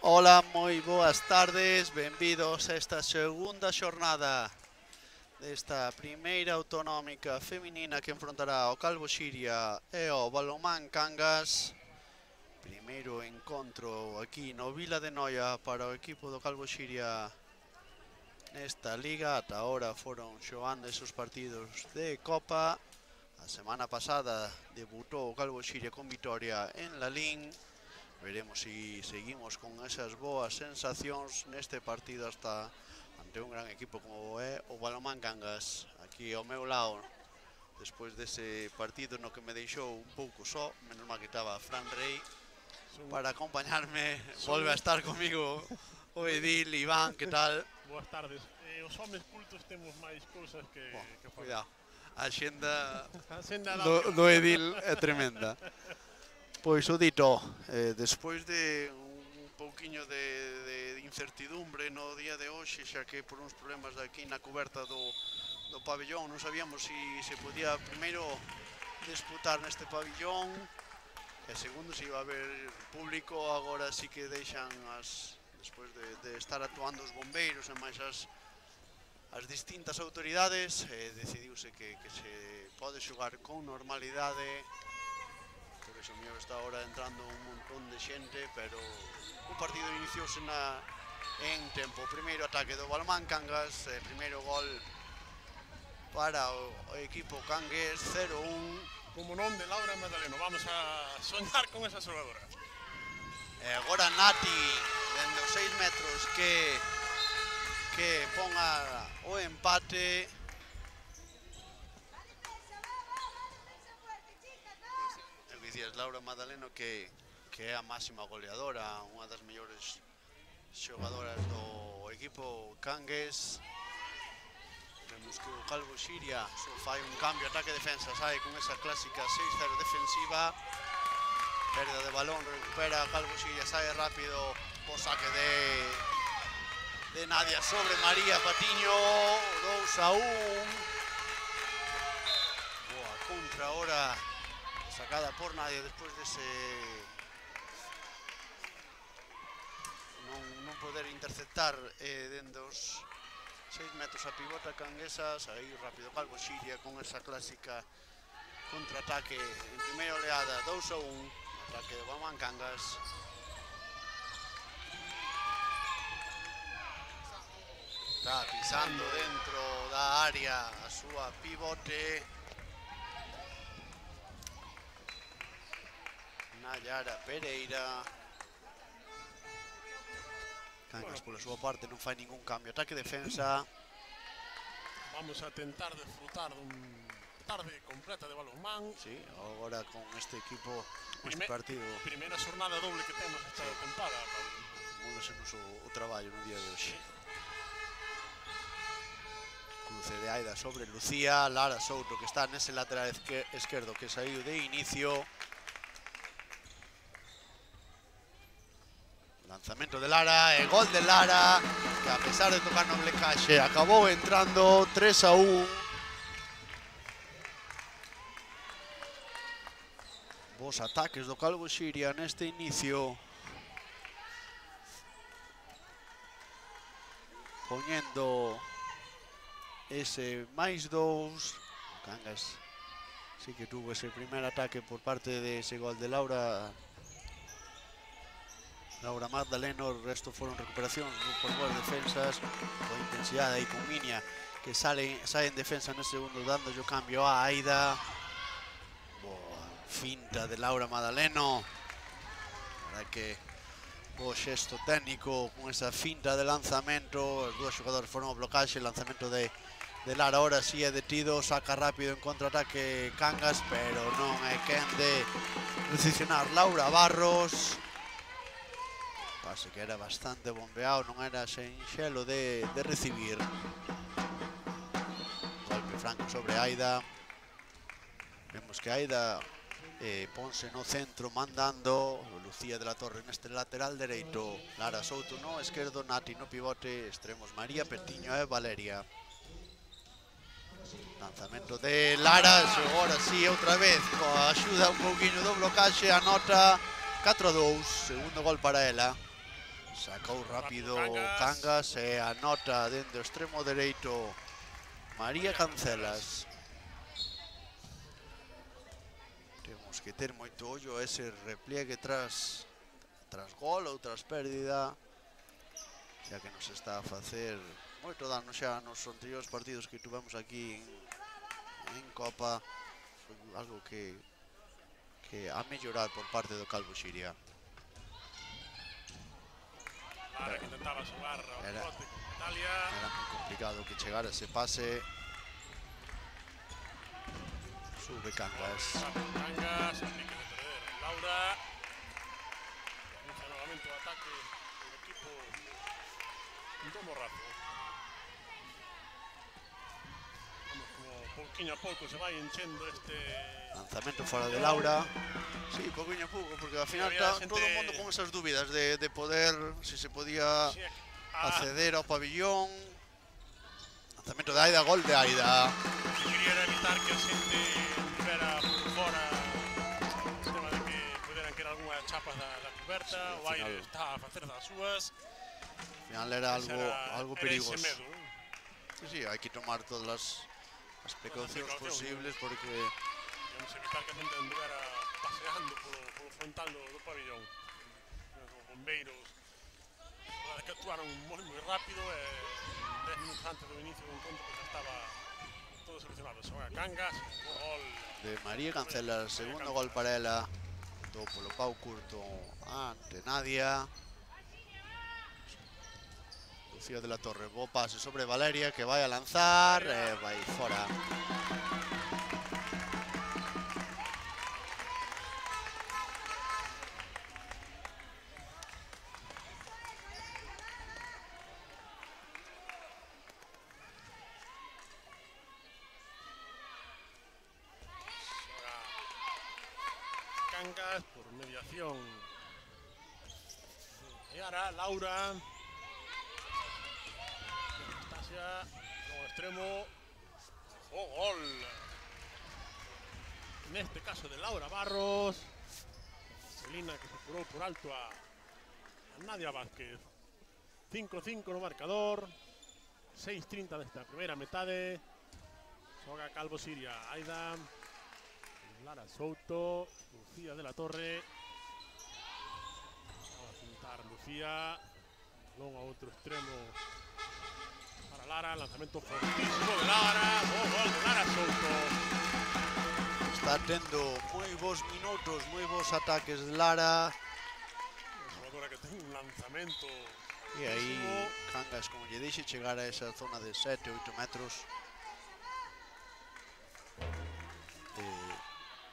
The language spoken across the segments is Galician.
Ola, moi boas tardes, benvidos a esta segunda xornada desta primeira autonómica feminina que enfrontará o Calvo Xiria e o Balonmán Cangas. Primeiro encontro aquí no Vila de Noia para o equipo do Calvo Xiria nesta liga. Ata ahora foron xogando esos partidos de Copa. A semana pasada debutou o Calvo Xiria con vitoria en Lalín. Veremos se seguimos con esas boas sensacións neste partido hasta ante un gran equipo como é o Balonmán Cangas. Aquí ao meu lado, despois dese partido no que me deixou un pouco só, menos mal que estaba Fran Rey para acompañarme. Volve a estar comigo o Edil, Iván, que tal? Boas tardes. Os homes cultos temos máis cousas que falar. Cuidado, a xenda do Edil é tremenda. Pois o dito, despois de un pouquiño de incertidumbre no día de hoxe, xa que por uns problemas aquí na coberta do pabellón non sabíamos se podía primeiro disputar neste pabellón e segundo se iba a haber público. Agora sí que deixan despois de estar actuando os bombeiros e máis as distintas autoridades, decidiuse que se pode xogar con normalidade. Por iso mío está ahora entrando un montón de xente, pero o partido iniciouse en tempo. Primeiro ataque do Balonmán Cangas, primeiro gol para o equipo cangués, 0-1. Como non de Laura Madaleno, vamos a soñar con esa xogadora. E agora Nati, dende os 6 metros, que ponga o empate. Laura Madaleno, que é a máxima goleadora, unha das mellores xogadoras do equipo cangués. Vemos que o Calvo Xiria só fai un cambio ataque-defensa, sai con esa clásica 6-0 defensiva. Perda de balón, recupera Calvo Xiria, sai rápido o saque de Nadia sobre María Patiño, 2-1. Boa contra ahora, sacada por Nadia despois dese non poder interceptar dende os 6 metros a pivota canguesa. Aí rápido Calvo Xiria con esa clásica contraataque en primeira oleada, 2-1, ataque do Balonmán Cangas. Está pisando dentro da área a súa pivote Nayara Pereira. Cangas pola súa parte non fai ningún cambio ataque-defensa. Vamos a tentar disfrutar dun tarde completa de balonmán. Sí, agora con este equipo, este partido. Primeira xornada doble que temos esta tempada. Múlese-nos o traballo no día de hoxe. Cruce de Aida sobre Lucía, Lara Souto que está nese lateral esquerdo que saiu de inicio. Lanzamento de Lara e gol de Lara, que a pesar de tocar no blecaxe acabou entrando, 3-1. Bos ataques do Calvo Xiria neste inicio, poñendo ese máis 2. Cangas sí que tuvo ese primer ataque por parte de ese gol de Laura Magdaleno. O resto foron recuperacións por boas defensas, con intensidade aí con Minia, que sae en defensa nese segundo, dando o cambio a Aida. Boa finta de Laura Madaleno, para que bo xesto técnico con esa finta de lanzamento. Os dúas xogadores foron ao blocaxe, o lanzamento de Lara ahora sí é detido, saca rápido en contraataque Cangas, pero non é quen de posicionar Laura Barros. Pase que era bastante bombeado, non era senxelo de recibir. Golpe franco sobre Aida. Vemos que Aida ponse no centro mandando. Lucía de la Torre neste lateral dereito, Lara Souto no esquerdo, Nati no pivote, extremos María Petiño e Valeria. Lanzamento de Lara, agora sí, outra vez, coa axuda un pouquinho do blocaxe, anota 4-2, segundo gol para ela. Sacou rápido Cangas e anota dentro do extremo dereito María Cancelas. Temos que ter moito ollo a ese repliegue tras gol ou tras pérdida, xa que nos está a facer moito dano xa nos anteriores partidos que tuvemos aquí en Copa. Algo que a mellorar por parte do Calvo Xiria. Lara que intentaba xogar ao pivote con Natalia. Era moi complicado que chegara ese pase. Sube Cangas. Cangas, aplique de perder Laura. Inicia novamente o ataque do equipo do Morrazo. Vamos, como pouquinho a pouco se vai enchendo este... Lanzamento fora de Laura. Sí, pouquinho a pouco, porque ao final está todo o mundo con esas dúbidas de poder, si se podía acceder ao pabillón. Lanzamento de Aida, gol de Aida. Quería evitar que a xente tivera por fora o tema de que puderan querer algunhas chapas da coberta. O aire está a facer das súas. Al final era algo perigoso. Ese medo. Sí, hai que tomar todas as precaucións posibles porque queremos evitar que a xente anduvera paseando polo frontal do pabillón. Os bombeiros que actuaron moi rápido e 10 minutos antes do inicio do encontro que xa estaba todo solucionado. Xoga Cangas, gol de María Cancelas, segundo gol para ela. Todo polo pau curto ante Nadia. Lucía de la Torre, bo pase sobre Valeria que vai a lanzar e vai fora. Cangas por mediación e ahora Laura Anastasia no extremo gol neste caso de Laura Barros. Celina que se curou por alto a Nadia Vázquez. 5-5 no marcador, 6:30 desta primeira metade. Xoga Calvo Xiria, Aida, Lara Souto, Lucía de la Torre. Va a pintar Lucía. Luego a outro extremo para Lara. Lanzamento fortísimo de Lara. Gol de Lara Souto. Está tendo moi bons minutos, moi bons ataques de Lara. Unha xogadora que ten un lanzamento. E aí Cangas, como lle deixe chegar a esa zona de 7-8 metros,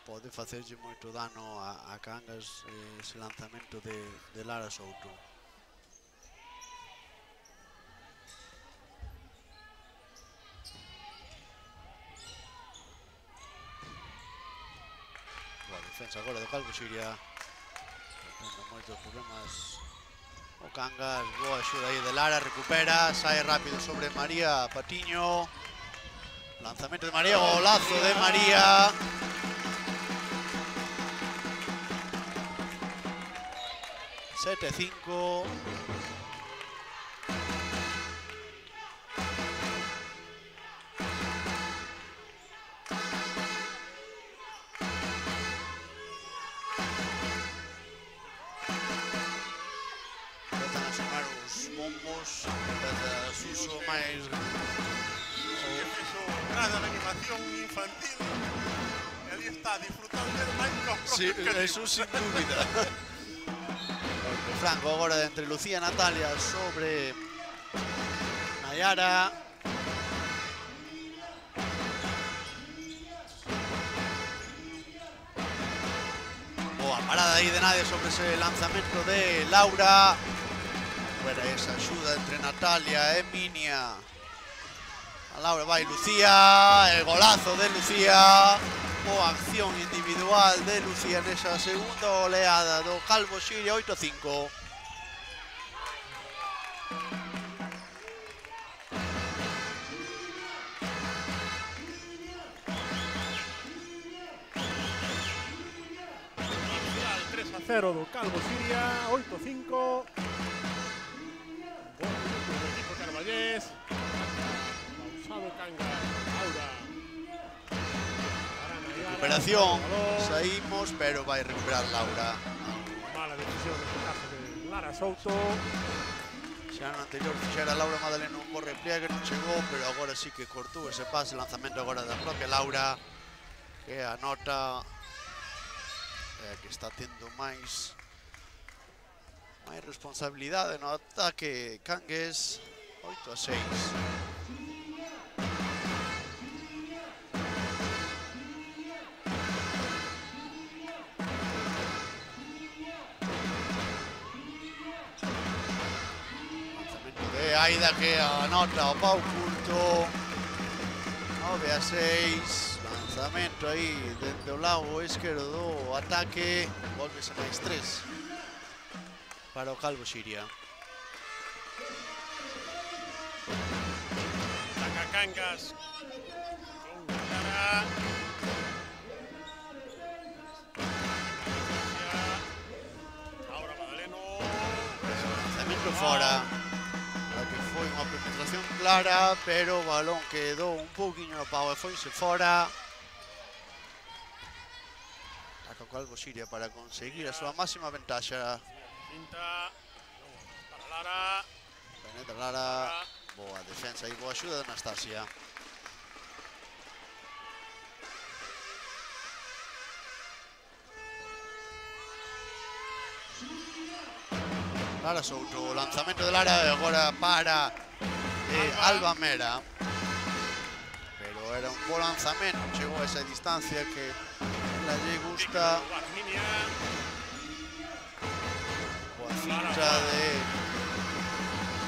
pode facerlle moito dano a Cangas ese lanzamento de Lara Souto. Boa defensa agora do Calvo Xiria. Tendo moitos problemas o Cangas. Boa axuda aí de Lara, recupera, sae rápido sobre María Patiño. Lanzamento de María, golazo de María. ...7-5... Empezan a sonar os bombos, empeza a Suso máis... Que fixo grada de animación infantil. E ali está disfrutando del Minecraft. Sí, eso sin dúbida. Franco agora de entre Lucía e Natalia sobre Nayara. Boa parada aí de Nadia sobre ese lanzamento de Laura. Fuera esa axuda entre Natalia e Minia. A Laura vai Lucía, el golazo de Lucía. Boa acción individual de Lucía nesa segunda oleada do Calvo Xiria, 8-5. Al 3-0 do Calvo Xiria, 8-5. recuperación. Saímos, pero vai recuperar Laura. Mala decisión neste caso de Lara Souto. Xa no anterior fixera Laura Madaleno un bo repliegue, non chegou, pero agora sí que cortou ese pase, lanzamento agora da propia Laura, que anota, que está tendo máis responsabilidade no ataque Cangues. 8-6. Aida que anota o pau curto. 9-6. Lanzamento aí dentro do lado esquerdo do ataque. Volvese máis 3 para o Calvo Xiria. Ataca Cangas con Lara. Ahora Madaleno. Lanzamento fora. Foi unha penetración clara, pero o balón quedou un pouquiño no pau e foise fora. Ataca o Calvo Xiria para conseguir a súa máxima ventaxa. Cinta para Lara. Penetra Lara. Boa defensa e boa axuda de Anastasia. Lara Souto, lanzamento de Lara e agora para Alba Mera. Pero era un bo lanzamento, chegou a esa distancia que la lle gusta. Boa finta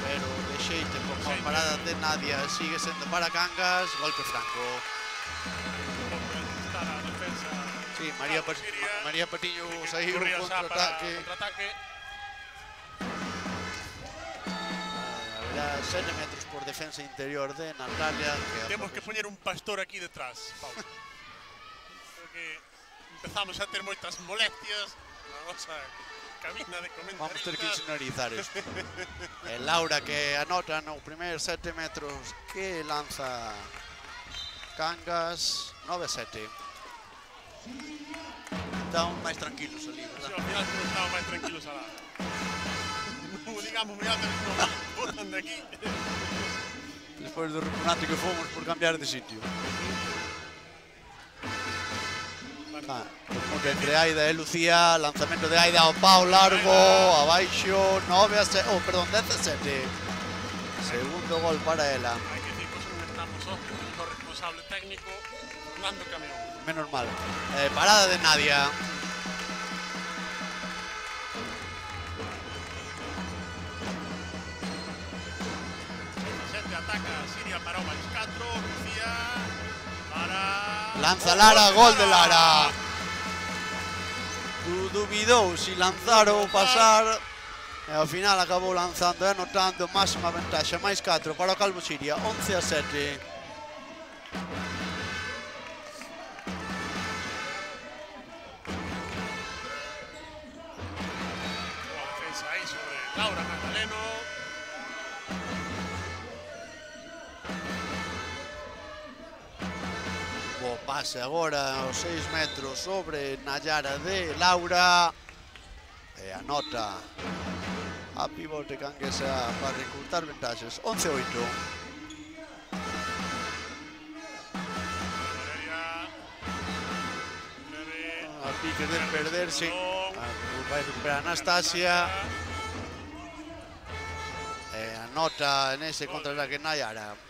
pero de xeite con parada de Nadia, sigue sendo para Cangas, golpe franco. Sí, María Patiño saiu un contraataque. 7 metros por defensa interior de Natalia. Temos que poñer un pastor aquí detrás, Paulo. Porque empezamos a ter moitas molestias na nosa cabina de comentaristas. Vamos ter que sonorizar isto. Laura que anota no primer 7 metros que lanza Cangas. 9-7. Estamos máis tranquilos ali, verdad? Sí, ao final estamos máis tranquilos alá. Digamos, mirad, botan de aquí. Despois do repugnante que fomos por cambiar de sitio. Entre Aida e Lucía, lanzamento de Aida ao pau largo, abaixo, 9-7, perdón, 10-7. Segundo gol para ela. Hai que dicir que non estamos o responsable técnico, Fernando Camión. Menos mal. Parada de Nadia. Ataca Xiria para o máis 4, Lucía para... Lanza Lara, gol de Lara. Dubidou si lanzar ou pasar e ao final acabou lanzando e anotando máxima ventaxa, máis 4 para o Calvo Xiria, 11-7. Boa defensa aí sobre Laura Magdaleno. Pase agora aos 6 metros sobre Nayara de Laura e anota a pivote canguesa para recurtar ventaxas. 11-8. A pique de perderse, vai recuperar Anastasia e anota nese contraataque Nayara.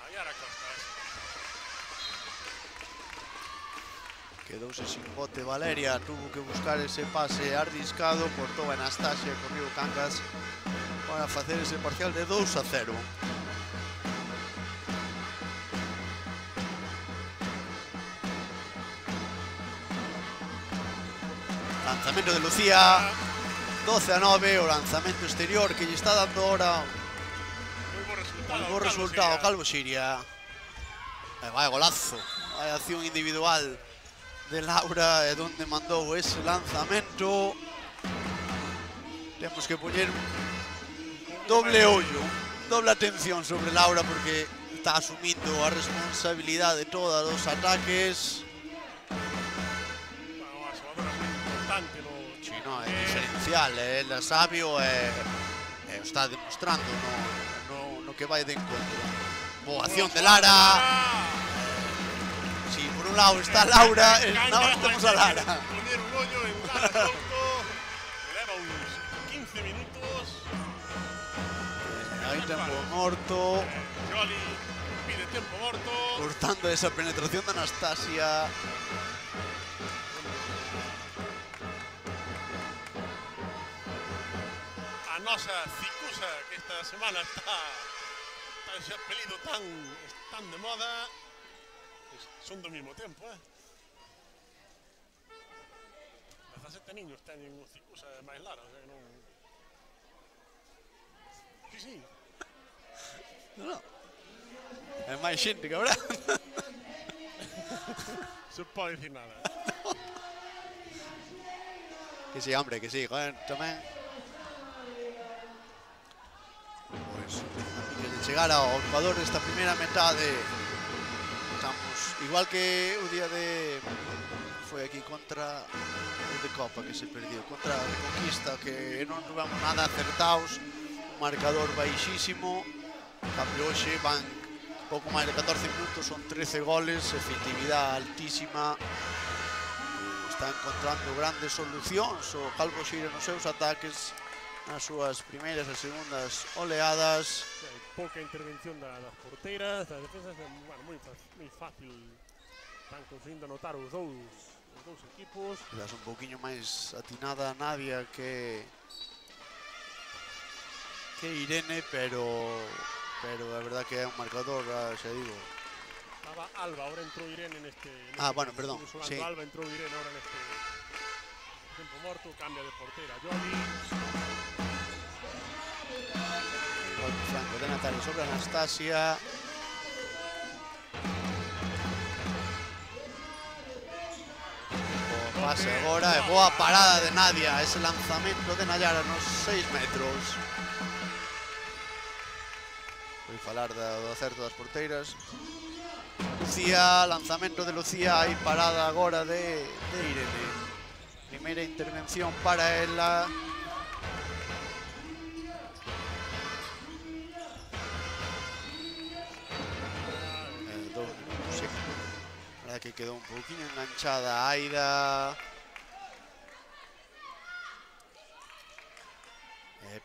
Quedouse sin bote Valeria, tuvo que buscar ese pase arriscado, cortou a Anastasia, corriu Cangas para facer ese parcial de 2-0. Lanzamento de Lucía, 12-9, o lanzamento exterior que lle está dando ahora un bo resultado Calvo Xiria. Vai golazo, vai acción individual de Laura, donde mandou ese lanzamento. Temos que poñer doble ollo, doble atención sobre Laura porque está asumindo a responsabilidade toda dos ataques. no, é diferencial, é sabio e o está demostrando no que vai de encontro. Boa acción de Lara. Si por un lado está Laura, nós temos a Lara. Poner un hoyo en Lara Souto. Leva uns 15 minutos. Hai tempo morto. Jolly pide tempo morto. Cortando esa penetración de Anastasia. A nosa Cicusa, que esta semana está ese apelido tan de moda, son do mismo tempo, 17 niños teñen o Cicusa máis Lara, o sea que non... Sí. No. É máis xente, cabrón. Se pode dicir nada. Que sí, hombre, que sí, joder, tamén. Pois, antes de chegar ao Ecuador esta primeira metade, estamos igual que o día de... foi aquí contra o de Copa que se perdiu, contra a Reconquista, que non tuvemos nada acertados, un marcador baixísimo, cambio hoxe van pouco máis de 14 minutos, son 13 goles, efectividade altísima, está encontrando grandes solucións o Calvo Xira nos seus ataques, nas súas primeiras e segundas oleadas. Pouca intervención das porteiras, das defensas, bueno, moi fácil, están conseguindo anotar os dous equipos. Quizás un pouquiño máis atinada Nadia que Irene, pero é verdad que é un marcador, xa digo. Estaba Alba, ahora entrou Irene neste... Bueno, perdón, sí. Alba entrou Irene ahora neste tempo morto, cambia de portera Jolly. Golpe franco de Natalia sobre Anastasia. Boa pase agora e boa parada de Nadia, ese lanzamento de Nayara nos 6 metros. Vou falar do acerto das porteiras. Lucía, lanzamento de Lucía, hai parada agora de Irene. Primeira intervención para ela. Sí. A verdad que quedou un pouquinho enganchada Aida.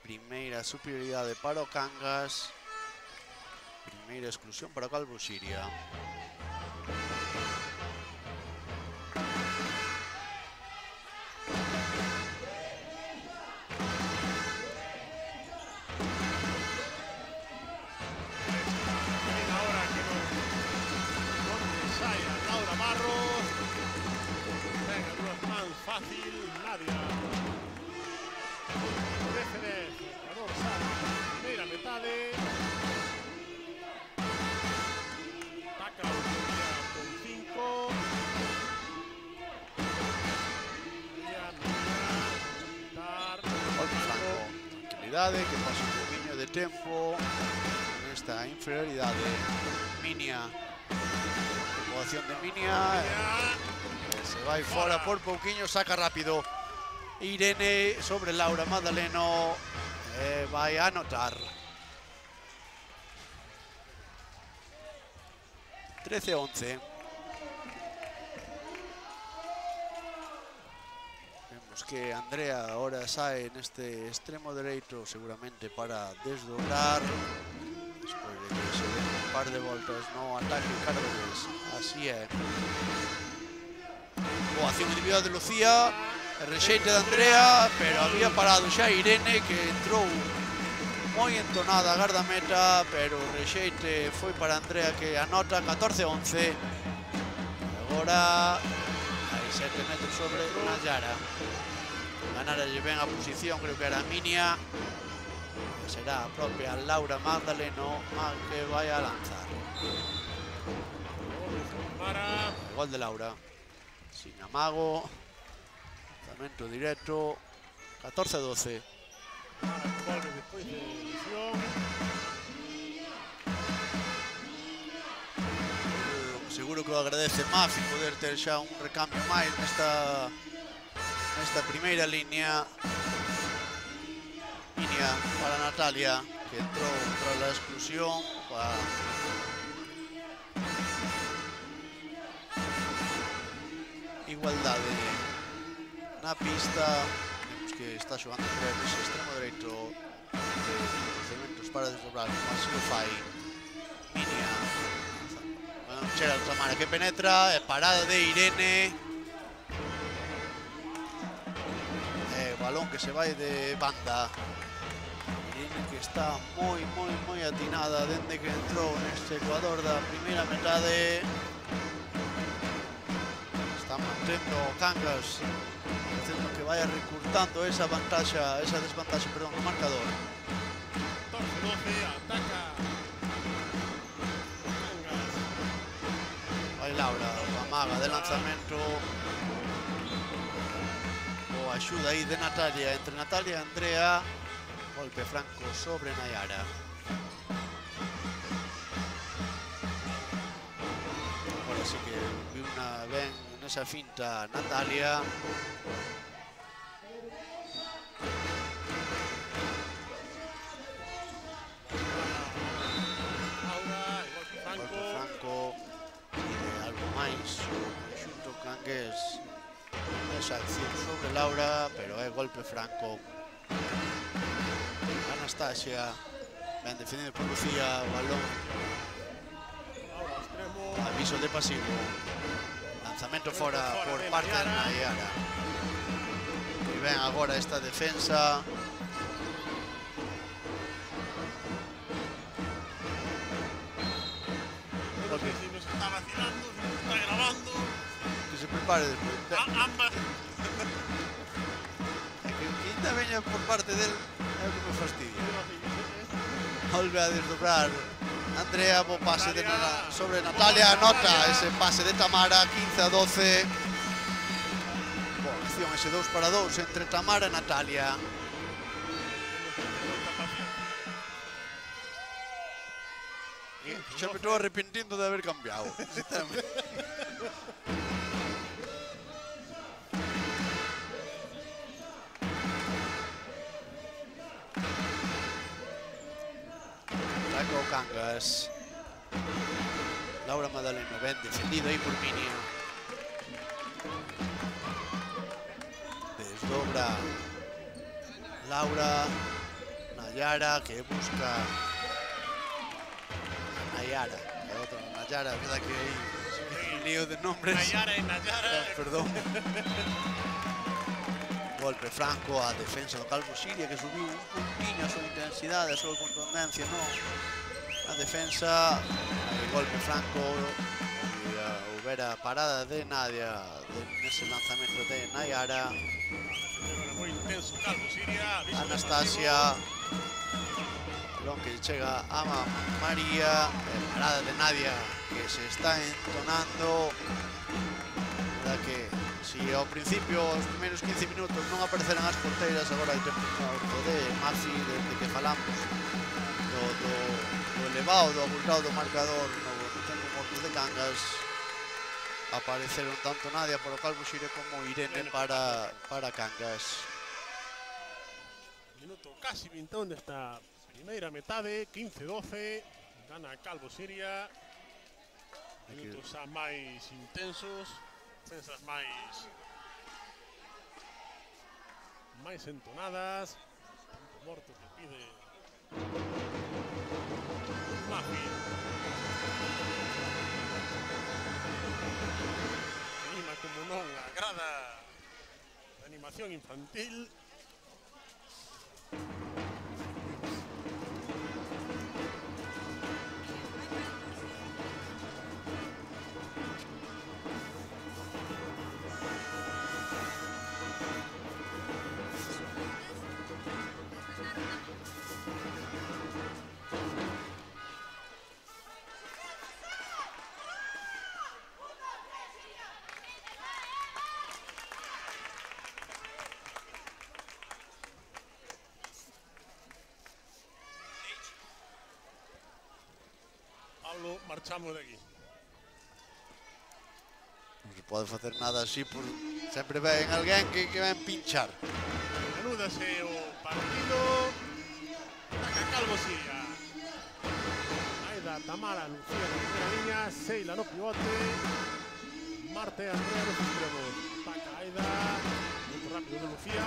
Primeira superioridade para o Cangas. Primeira exclusión para o Calvo Xiria. Fácil, Nadia. Défenez, Ecuador sale, primeira metade. Ataca o Lucía con 5. Golpe franco, tranquilidade, que pasa un poquinho de tempo con esta inferioridade. Minia, ocupación de Minia. Se vai fora por pouquiño, saca rápido Irene sobre Laura Madaleno e vai a anotar. 13-11. Vemos que Andrea ahora sae neste extremo dereito seguramente para desdobrar despois de que se den un par de voltas no ataque Cardeles. Así é. Boa acción individual de Lucía, rexeite de Andrea, pero había parado xa Irene, que entrou moi entonada a gardameta, pero o rexeite foi para Andrea, que anota 14-11. Agora hai 7 metros sobre Nayara. Ganaralle ben a posición, creo que era Minia. Será a propia Laura Magdaleno a que vai a lanzar. Gol de Laura. Sin amago, lanzamento directo, 14-12. Despois Seguro que o agradece Mafi poder ter xa un recambio máis nesta primeira línea. Línea para Natalia, que entrou tras a exclusión. Igualdade na pista. Vemos que está xogando ese extremo dereito de procedementos para desdobrar, como así o fai Minia. Chega a Tamara que penetra, e parada de Irene. E o balón que se vai de banda. Irene que está moi atinada dende que entrou neste Ecuador da primeira metade. Está mantendo Cangas, facendo que vaya recurtando esa desvantaxe, perdón, no marcador. 14-12, ataca Cangas. Vai Laura, a maga de lanzamento. O axuda aí de Natalia, entre Natalia e Andrea. Golpe franco sobre Nayara. Agora sí que vi una ben nesa finta Natalia. Golpe franco. Algo máis. Xunto Cangués. Esa acción sobre Laura, pero é golpe franco. Anastasia, ben defendido por Lucía, o balón. Aviso de pasivo. Lanzamento fora por parte de Nayara. E ben agora esta defensa. Si nos está vacilando, si nos está grabando. Que se prepare despois. Ambas. Que ainda veña por parte del é o que me fastidia. Volve a desdobrar Andrea, bo pase de sobre Natalia, anota ese pase de Tamara, 15-12. Boa acción, ese 2-2 entre Tamara e Natalia. Xa me estou arrepentindo de haber cambiado. Saca o Cangas. Laura Madaleno, ben defendido aí por Minia. Desdobra Laura. Nayara que busca Nayara, e outra Nayara, verdad que hai un lío de nombres. Nayara e Nayara. Perdón. Golpe franco a defensa do Calvo Siria, que subiu un puntiño a súa intensidade, a súa contundencia a defensa. Golpe franco e houbera parada de Nadia nese lanzamento de Nayara. Moi intenso Calvo Siria. Anastasia, balón que chega a María, parada de Nadia que se está entonando. Verdad que si ao principio, os primeiros 15 minutos non apareceran as porteiras, agora hai tempo de Mafi, desde que falamos do elevado, do abultado do marcador no tempo morto de Cangas, apareceron tanto Nadia para o Calvo Siria como Irene para Cangas. Minuto casi 21 desta primeira metade, 15-12, gana Calvo Siria. Minutos xa máis intensos, defensas máis entonadas. Tempo morto que pide Mafi. Anima como non a grada de animación infantil. Pablo, marchamos de aquí. pode facer nada así, por sempre ven alguén que ven pinchar. Anúdase o partido. Taca Calvo Siria. Aida, Tamara, Lucía na primeira liña, Seila no pivote, Marta e Andrea nos extremos. Taca Aida, muito rápido de Lucía,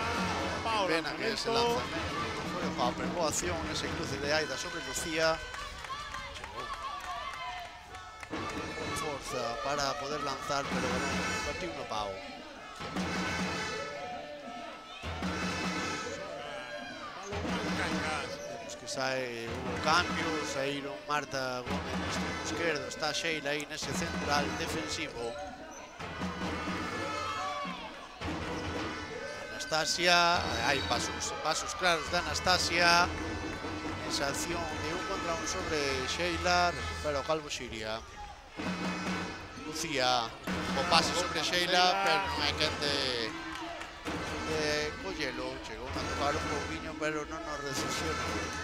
Pau Pena que ese lanzamento foi a boa acción ese cruce de Aida sobre Lucía. Chegou con forza para poder lanzar, pero non partiu no Pau. Vemos que sae o cambio, saíron Marta Gómez no extremo esquerdo, está Sheila aí nese central defensivo. Anastasia, hai pasos claros de Anastasia. Esa acción de un contra un sobre Sheila, recupera o Calvo Siria. Lucía, o pase sobre Sheila, pero non hai quen de collelo. Chegou a tocar un pouquinho, pero non nos recepciona.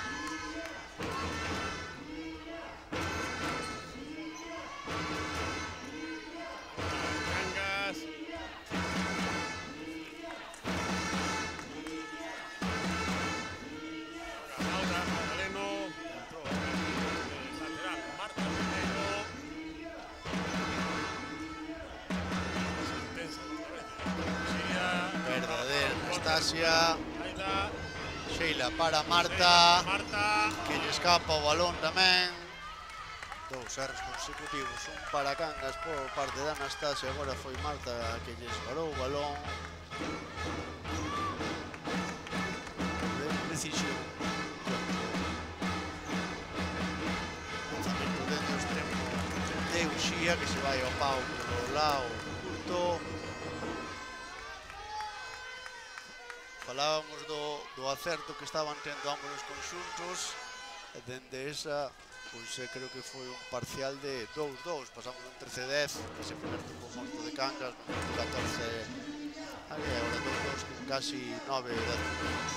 Sheila para Marta, que lle escapa o balón tamén. Dous erros consecutivos, un para Cangas por parte de Anastasia, agora foi Marta que lle esparou o balón. De precisión. Lanzamento dentro do extremo de Uxía, que se vai ao Pau polo lado curto. Falábamos do acerto que estaban tendo ambos os conxuntos, e dende esa, pois creo que foi un parcial de 2-2, pasamos un 13-10, ese primer tempo morto de Cangas, no 14, agora 2-2 con casi 9-10 minutos.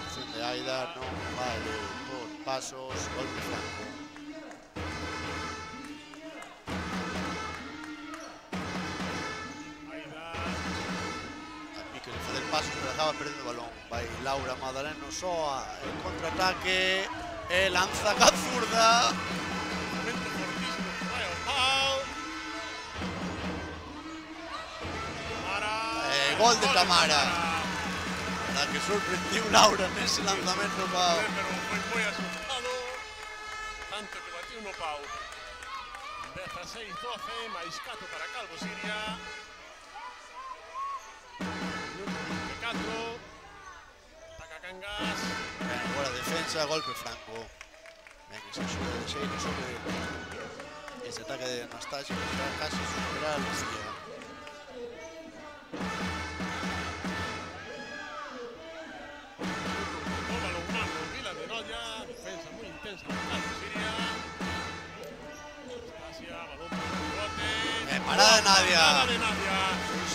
Acción de Aida non vale por pasos, golpe franco. Pasos, pero acaba perdendo o balón. Vai Laura Madaleno soa el contraataque e lanza ca zurda. Momento fortísimo que vai ao Pau. Gol de Tamara. La que sorprendiu Laura nese lanzamento Pau. Pero foi moi asustado, tanto que batiu no Pau. 16-12, máis 4 para Calvo Siria. Taca Cangas. Agora defensa, golpe franco. Ben, esa xuda de Sheila sobre ese ataque de Anastasia, que está casi superar a Lucía. O balón mano, Vila de Noia, defensa moi intensa de Calvo Siria. Anastasia, balón para o bote. Parada de Nadia. Parada de Nadia.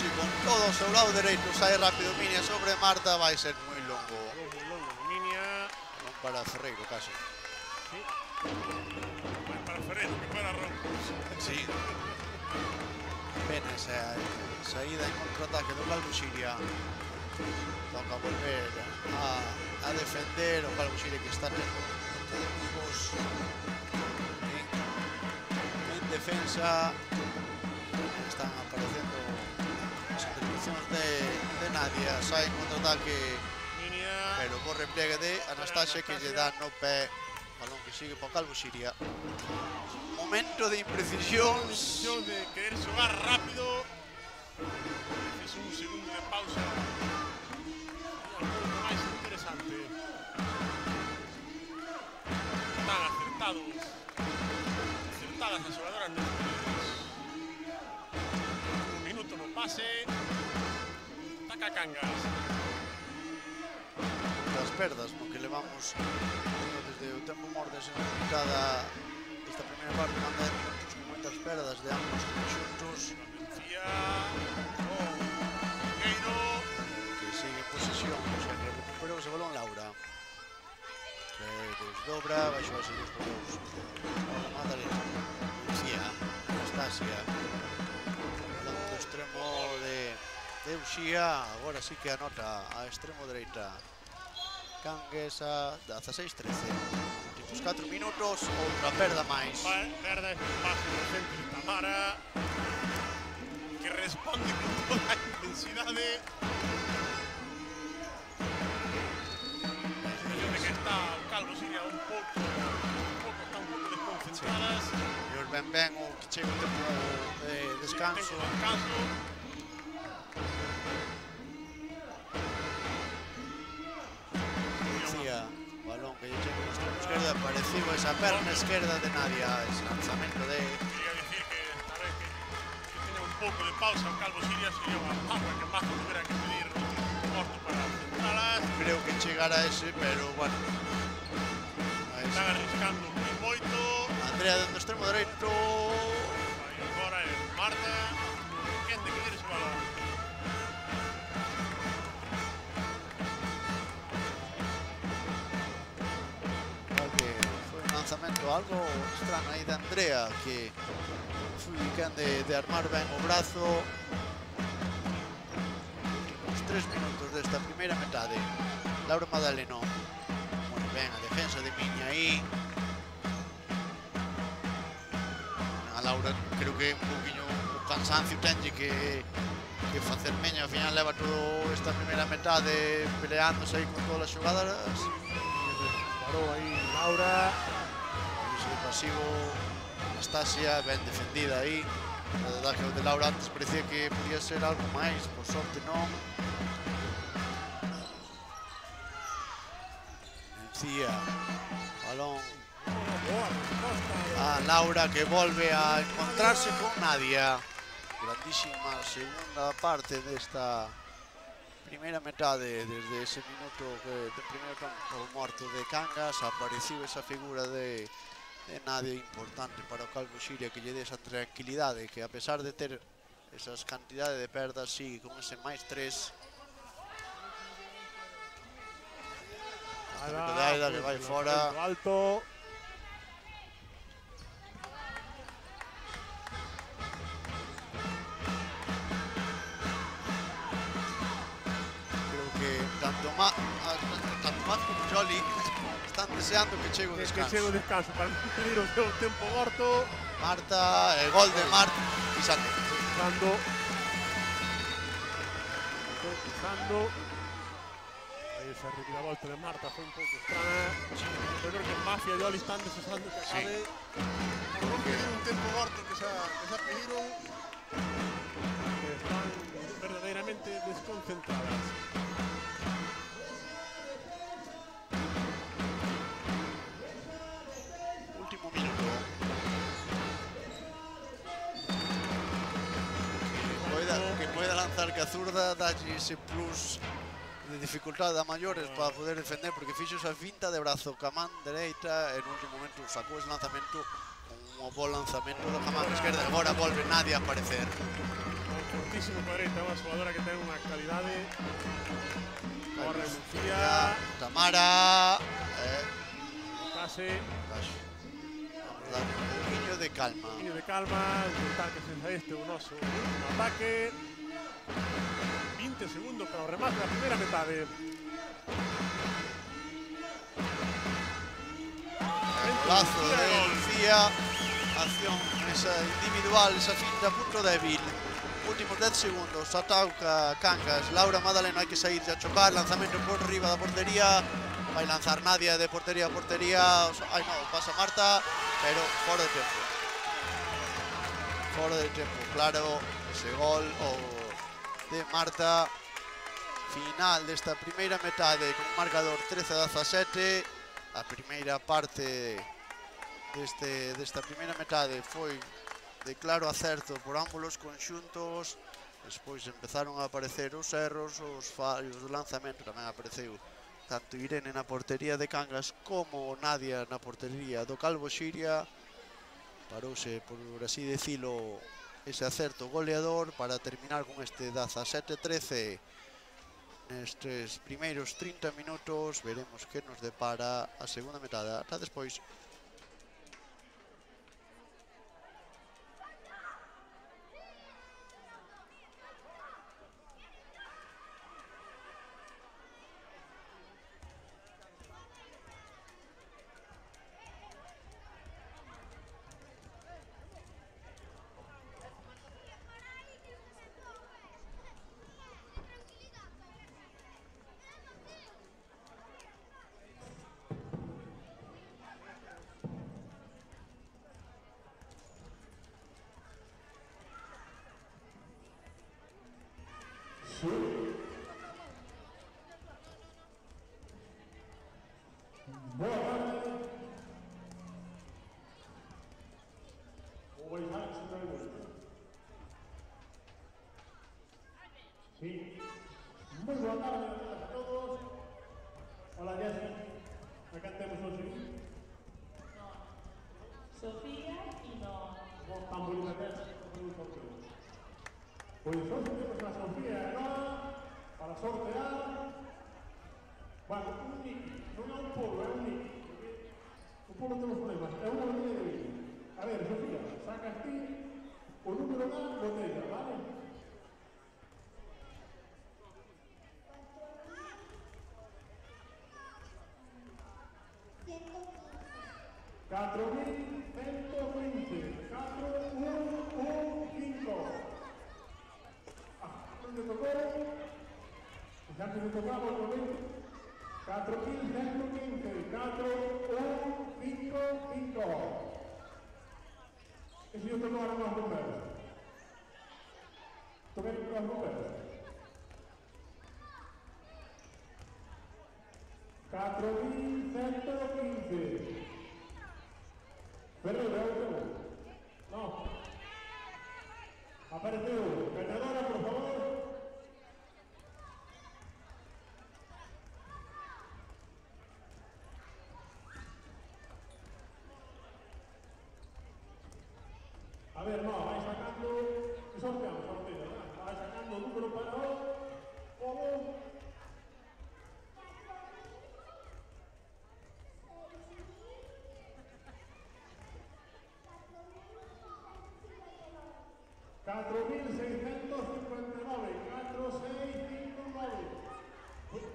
Sí, con todo o seu lado dereito sai rápido Minia sobre Marta, vai ser moi longo. Moi longo de Minia. Non para Ferreiro, casi. Sí. Vai para Ferreiro, que para Roncos. Sí. Pena esa saída en contraataque do Calvo Siria. Toca volver a defender o Calvo Siria, que está tendo motivos en defensa. Están aparecendo as intervencións de Nadia, sai en contraataque, pero por repliegue de Anastasia, que lle dá no pé, balón que sigue para Calvo Siria. Momento de imprecisións. De querer xogar rápido. Es un segundo de pausa. E algo máis interesante. Están acertadas as xogadoras nestes. Un minuto no pase. Taca Cangas. As perdas, porque levamos desde o tempo morto en cada esta primeira parte, non 10 minutos, con moitas perdas de ambos conxuntos. Valencia con Gueiro, que sigue en posesión, o sea, que recuperou ese balón Laura, que desde dobra, baixo a ser 2-2. Madalena, Lucía, Anastasia, balón do extremo de Uxía, agora sí que anota a extremo dereita Cangues a 16-13. Últimos 4 minutos, outra perda máis. Perda este espacio no centro de Tamara, que responde con toda a intensidade. A sensación de que está o Calvo Siria un pouco desconcentradas. E os ben o que chega o tempo de descanso. Lucía, balón que lle chega no extremo esquerda, parecido esa perna esquerda de Nadia, ese lanzamento de... Quería dicir que esta vez que teña un pouco de pausa o Calvo Siria sería unha barra que máis tuvera que pedir corto para centralas. Creo que chegara ese, pero bueno. Están arriscando moi moito. Andrea dentro do extremo dereito. Aí agora é Marta. Quen de que ese balón? Foi un lanzamento algo extraño aí de Andrea, que foi quen de armar ben o brazo. Últimos 3 minutos desta primeira metade. Laura Madaleno. Moi ben, a defensa de Miña aí. A Laura creo que un poquinho o cansancio tenlle que facer meña. Ao final leva toda esta primeira metade peleándose aí con todas as xogadas. Parou aí Laura. Ese pasivo Anastasia, ben defendida aí. A verdade que o de Laura antes parecía que podía ser algo máis, por sorte non. Mencía, balón a Laura, que volve a encontrarse con Nadia. Grandísima segunda parte desta primeira metade. Desde ese minuto de primeiro tempo morto de Cangas apareciu esa figura de Nadia importante para o Calvo Siria, que lle dé esa tranquilidade, que a pesar de ter esas cantidades de perdas sigue con ese máis 3. Aida que vai fora. Alto. Creo que tanto Matt como Jolly están deseando que chegue o descanso. Que chegue o descanso para non pedir o seu tempo morto. Marta, gol de Marta pisando. Aí esa reviravolta de Marta foi un pouco extraña. Eu creo que Mafia e Jolly están desexando que acabe. Por non pedir un tempo morto que xa pediron. Están verdadeiramente desconcentradas. Último minuto. Que pueda lanzar que a zurda dalle ese plus de dificultade a maiores para poder defender, porque fixo esa finta de brazo ca man dereita e no último momento sacou ese lanzamento, un bo lanzamento do ca man esquerda. Agora volve Nadia a aparecer. Fortísimo para dereita, unha xogadora que ten unha calidade. Corre Lucía. Tamara. Case. Vamos a dar un poquinho de calma. Un poquinho de calma, intentar que sexa este o noso ataque. 20 segundos para o remate da primeira metade. Golazo de Lucía. Acción esa individual, esa finta punto débil. Últimos 10 segundos, atauca Cangas. Laura Madaleno hai que sair a chocar. Lanzamento por riba da portería. Vai lanzar Nadia de portería a portería. Ai non, pasa Marta, pero fora de tempo. Fora de tempo, claro, ese gol de Marta. Final desta primeira metade con marcador 13-17. A primeira parte desta primeira metade foi de claro acerto por ambos os conxuntos. Despois empezaron a aparecer os erros, os fallos do lanzamento. Tamén apareceu tanto Irene na portería de Cangas como Nadia na portería do Calvo Siria. Parouse, por así decilo, ese acerto goleador para terminar con este 17-13 nestes primeiros 30 minutos. Veremos que nos depara a segunda metade. Ata despois. Boa tarde. O bailar se trae vuelta. Sí. Muy boa tarde a todos. Hola, Jessy. Acá tenemos un sí. Sofía y no. Vos tan bonita que es, muy sorteo. Pues hoy tenemos a Sofía y a Noa para sortear. Bueno, un Niki, non é un polo, é un Niki. O polo temos problemas, é unha botella de vino. A ver, Sofía, sacas ti o número da botella, vale? 4.115, 4.115. Non te tocou, xa que te tocaba o momento. 4.115, 4.155. E se eu tocaran os números? Toquei os números. 4.115. Ferreira, outro. No. Apareceu. Ganadora, por favor. A ver, no, vai sacando. Sorteamos, ¿verdad? Vai sacando o número para o polo.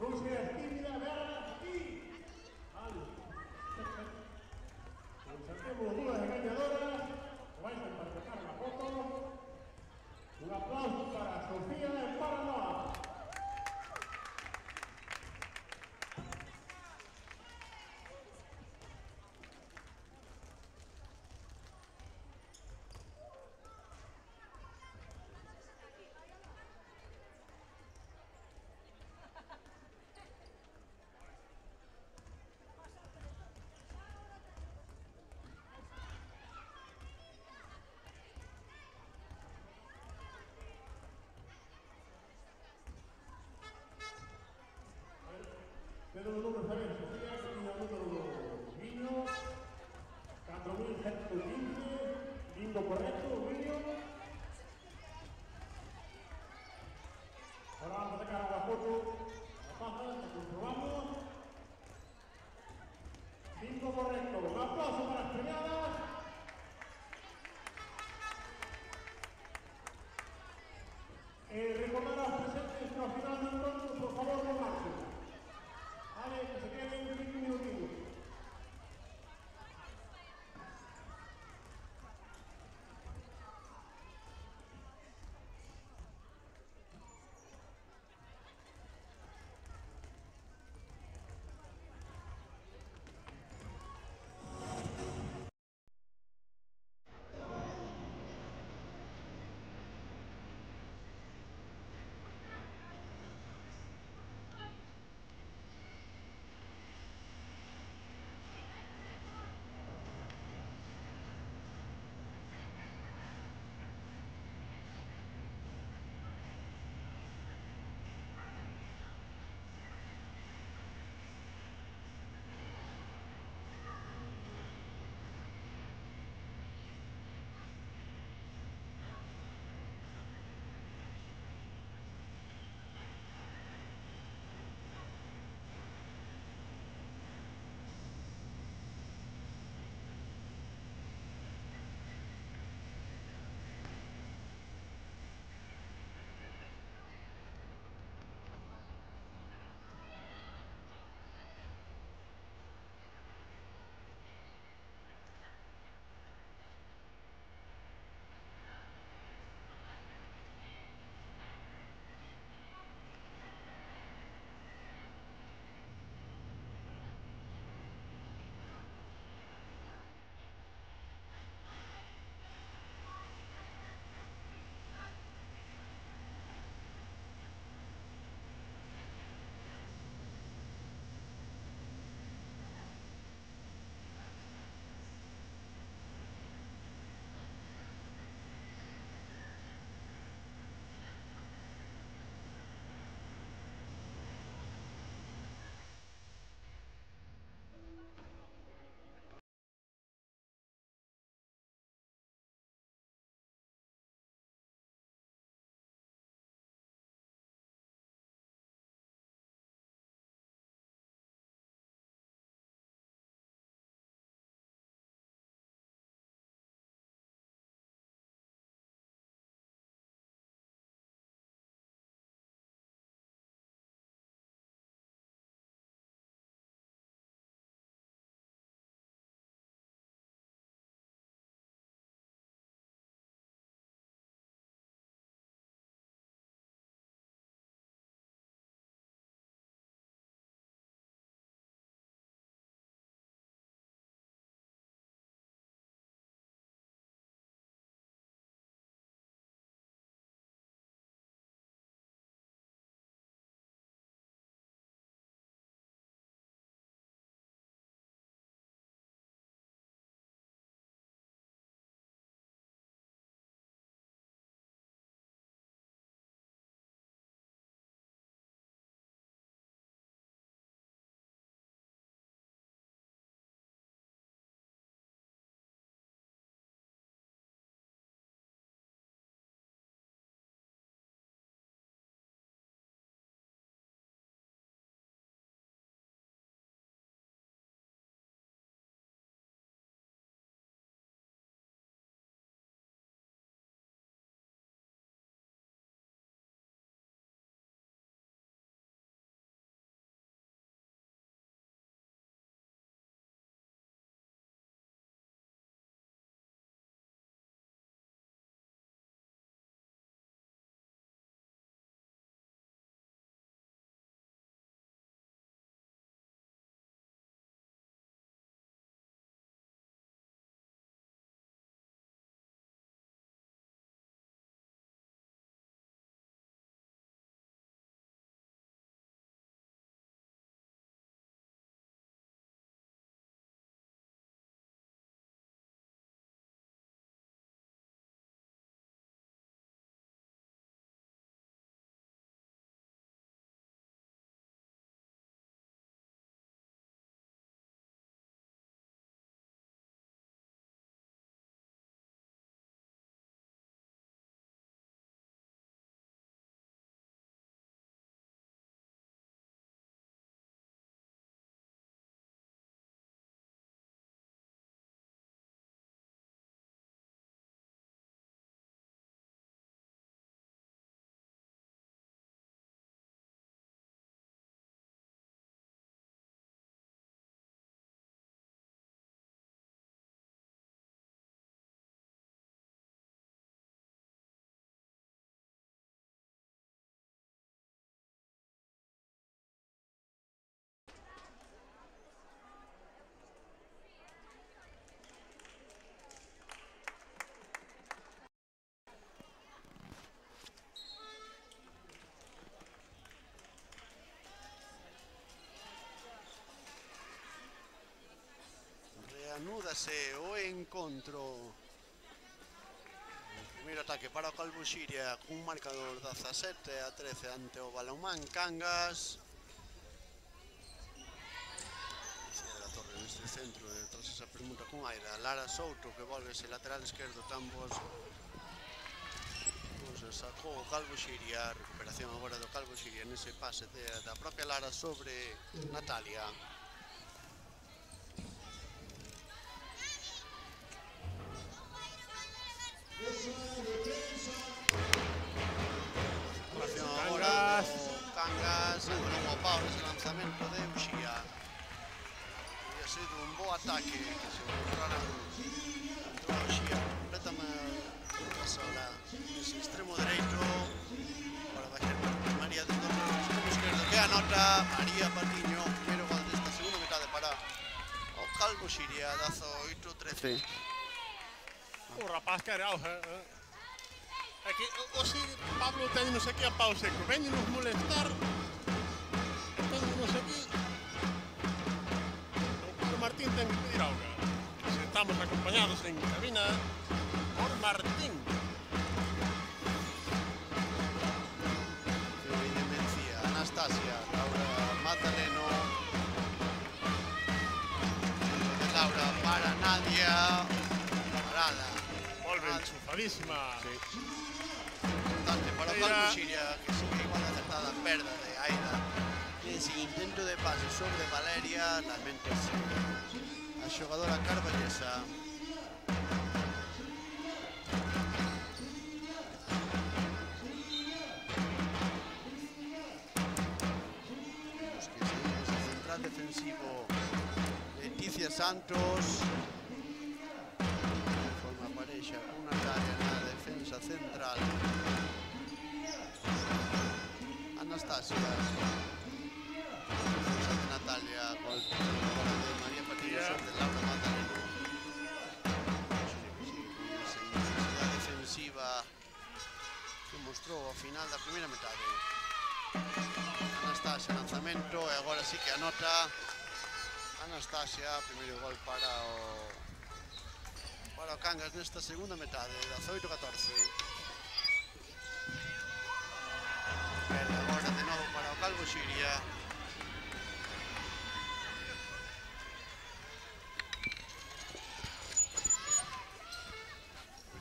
Non sei tímida, verla aquí. Vale. Pues saquemos dúas engañadoras. Vais a empaquetar la foto. Un aplauso para Sofía y para Noa. Pero o número tamén, Sofía, que tiña o número do Viño, 4.115, lindo correcto, o Viño. Ahora vamos a sacar a foto, a paja, que comprobamos. Lindo correcto, un aplauso para las premiadas. Recordar a los presentes que al final del encuentro, por favor, no marchen. Vale, que se queden 5 minutitos. anúdase o encontro. Primeiro ataque para o Calvo Xiria cun marcador 17-13 ante o Balonmán Cangas. Da Torre neste centro, tras esa permuta con Aida. Lara Souto que volve ese lateral esquerdo tambos. Sacou o Calvo Xiria, recuperación agora do Calvo Xiria nese pase da propia Lara sobre Natalia. Recuperación agora do Cangas, non o pau ese lanzamento de Uxía. Había sido un bo ataque que se encontraran contra Uxía, completamente ahora ese extremo dereito. Agora vai ser María do extremo esquerdo que anota María Patiño, primeiro gol desta segunda metade para o Calvo Xiria, 18-13. O rapaz quere auge. É que hoxe Pablo ten non sei que a pau seco, ven nos molestar. Ten non sei que. O Pablo Martín ten que pedir auga. Estamos acompañados en cabina por Martín. Mencía, Anastasia, Laura Magdaleno. De Laura para Nadia. Parada. Volve enchufadísima. Importante para o Calvo Xiria, que sigue igual acertada a perda de Aida. Ese intento de pase sobre Valeria, lamentase a xogadora carballesa. Vemos que ese central defensivo Leticia Santos de forma pareja con Natalia na defensa central. Anastasia, defensa de Natalia, golpe de María Patiño sobre Laura Magdaleno. Esa intensidade defensiva que mostrou ao final da primeira metade. Anastasia, lanzamento, e agora sí que anota Anastasia, primeiro gol para o Cangas nesta segunda metade, 18-14. Perde agora de novo para o Calvo Xiria.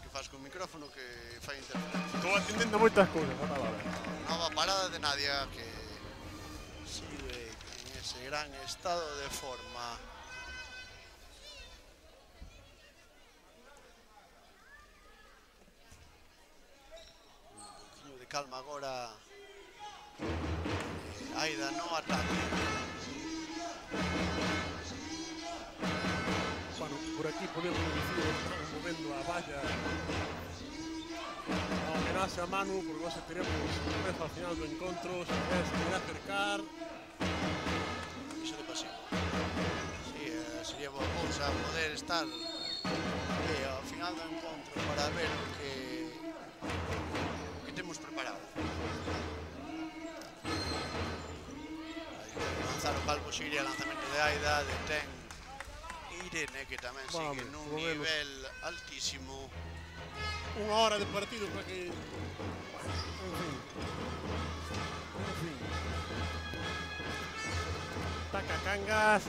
Que faz con o micrófono que fai interferencia. Estou atendendo moitas cousas a hora. Nova parada de Nadia que sigue en ese gran estado de forma. Un poquinho de calma agora. Aida no ataque. Bueno, por aquí podemos dicir que estamos movendo a valla a homenaxe a Manu, porque hoxe teremos sorpresa ao final do encontro, se quer acercar. Iso de pasivo. Sí, sería boa cousa poder estar ao final do encontro para ver o que temos preparado. Lanzar o Calvo Xiria, lanzamento de Aida, detén Irene, que tamén sigue nun nivel altísimo. Unha hora de partido para que... En fin. Taca Cangas.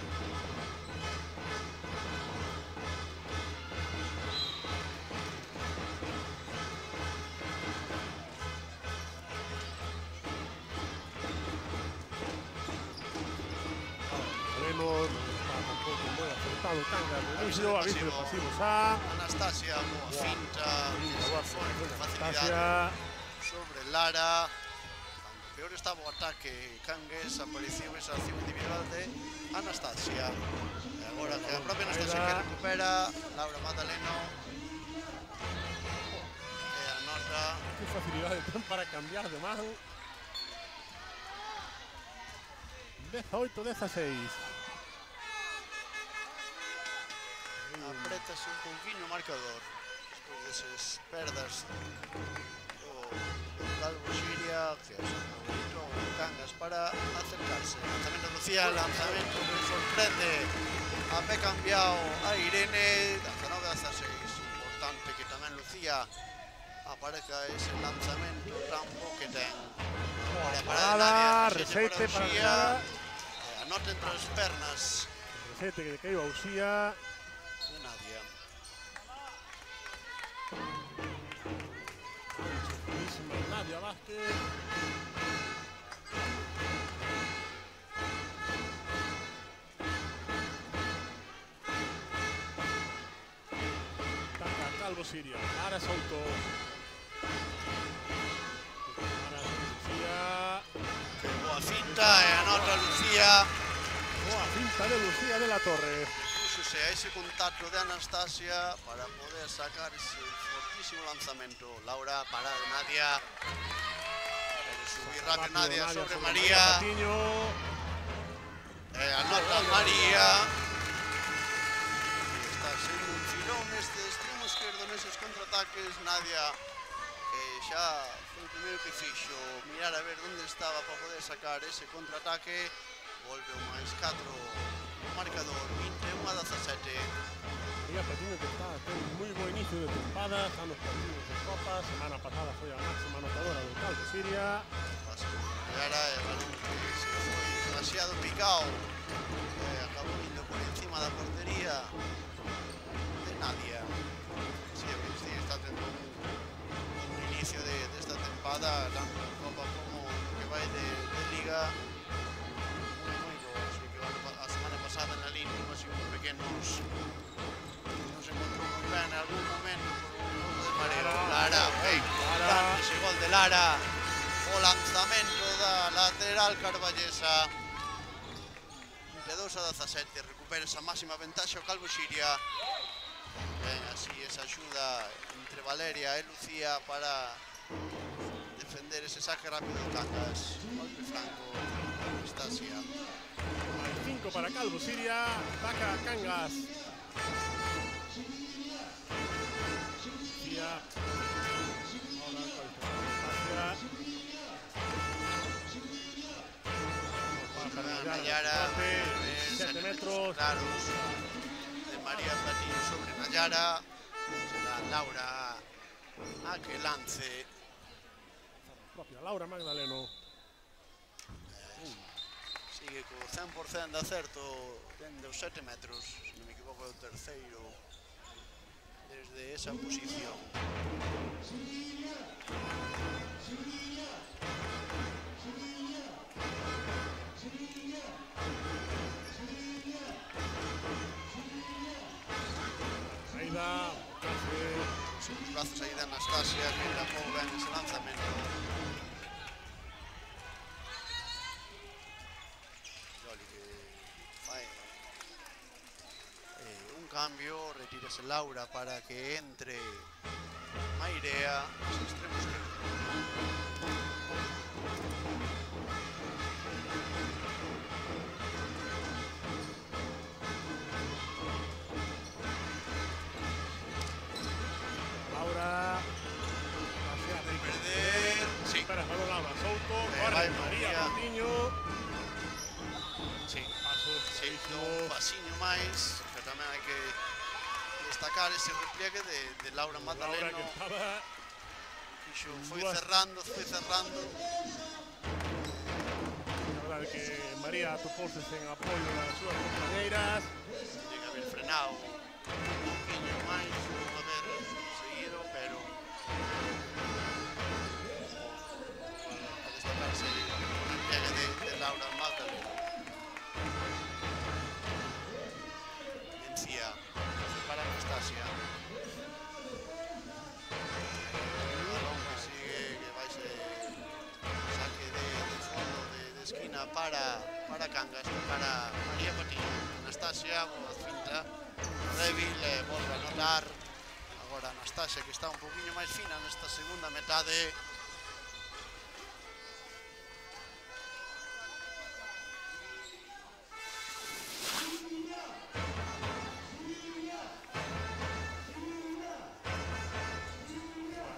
Vemos tampouco moi acertado Cangas de inicio, aviso de pasivo xa. Anastasia, boa finta, Boa facilidade sobre Lara. Cando peor estaba o ataque Cangues, apareceu esa acción individual de Anastasia. E agora que a propia Anastasia que recupera, Laura Magdaleno. E anota. Que facilidade ten para cambiar de man. 18-16. Apretase un pouquinho o marcador despois deses perdas do Calvo Xiria, que aproveitou o Cangas para acercarse. Lanzamento Lucía, lanzamento que sorprende a pé cambiado a Irene. tamén Lucía aparezca ese lanzamento tan bo que ten. Boa Para parada, Nadia, Recete para Uxía, Nara. anota entre as pernas Recete que caiu a Uxía. de Nadia. Buenísima Nadia Vázquez. Taca Calvo Siria. Lara Souto. Lara Lucía. Que boa finta e anota Lucía. Boa finta de Lucía de la Torre. Púxose a ese contacto de Anastasia para poder sacar ese fortísimo lanzamento. Laura para de Nadia. Quiere subir rápido Nadia sobre María. Patiño. Anota María. Está sendo un filón neste extremo esquerdo neses contraataques. Nadia, que xa foi o primeiro que fixo, mirar a ver onde estaba para poder sacar ese contraataque. Volve o máis 4 o marcador, 21-17. María Patiño que está tendo un moi bo inicio de tempada, está nos partidos de Copa, semana pasada foi a máxima anotadora do Calvo Siria. Era o balón que se foi demasiado picado, acabou indo por encima da portería de Nadia. Si, sí, está tendo un inicio desta tempada, tanto en Copa como que vai de Liga. A semana pasada na línea tuvimos uns pequenos, nos encontrou moi ben en algún momento por un gol de mareo. Lara, ese gol de Lara, o lanzamento da lateral carballesa. 22-17, recupera esa máxima ventaxa o Calvo Siria. Ben, así esa axuda entre Valeria e Lucía para defender ese saque rápido de Cangas. Golpe franco, Anastasia. 5 para Calvo Siria, ataca Cangas. Lucía. Ahora Para Nayara, 7 metros. claros de María Patiño sobre Nayara. Será Laura a que lance. Propia Laura Magdaleno. Sigue co 100% de acerto dende os 7 metros, se non me equivoco é o terceiro desde esa posición. Aida, Os brazos aí de Anastasia que tapou ben ese lanzamento. Un cambio, retírase Laura para que entre Mairea, los extremos izquierdo. Laura. Perder, sí. Espera, balón Laura Souto. vai Corre María Patiño. Sí. Paso. Sí, un pasiño máis, que tamén hai que destacar ese repliegue de Laura Laura Magdaleno. que estaba. Foi cerrando. La verdad que María topouse en apoio das súas compañeiras. Tiene que haber frenado un poquinho máis, non haber seguido, pero a destacarse o repliegue de Laura Magdaleno. Vencía para Anastasia. Para Cangas, para María Patiño. Anastasia, boa cinta, débil, volve a anotar. Agora Anastasia, que está un poquinho máis fina nesta segunda metade.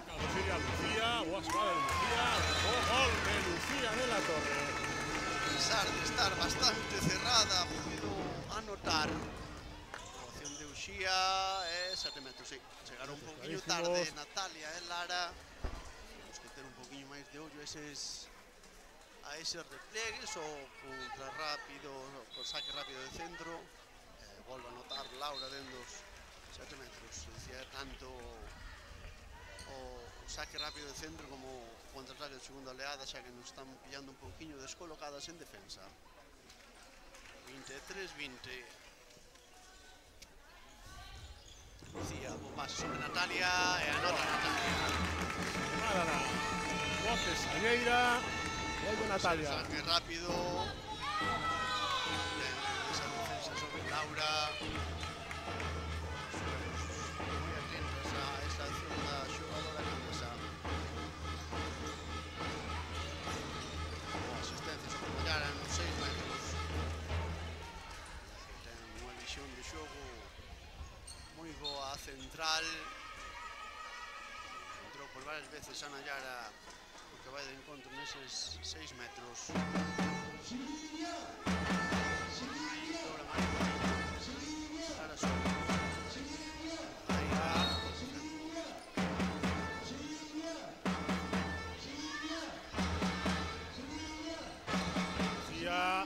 Calvo Siria, Lucía, boa xogada de Lucía, o gol de Lucía de la Torre. A pesar de estar bastante cerrada, pudo anotar. A opción de Uxía é 7 metros, sí. Chegaron un poquinho Clarísimos. tarde Natalia e Lara. Temos que ter un poquinho máis de ollo a eses repliegues ou contra rápido, o saque rápido de centro. Volvo a notar Laura dentro dos 7 metros. Dicía tanto o saque rápido de centro como o contraataque de segunda oleada, xa que nos están pillando un poquinho descolocadas en defensa. 23-20. Lucía, bo pase sobre Natalia e anota Natalia. Málaga. Bote Salleira. Volve Natalia. Saque rápido. Esa defensa sobre Laura. Moi atentas a esa acción da xogadora canesa. Asistencia sobre Mallara nos 6 metros. Ten unha visión de xogo moi boa, central. Entrou por varias veces a Nayara, porque vai de encontro neses 6 metros. Sobra María. Lara sobre. Aí va. Lucía.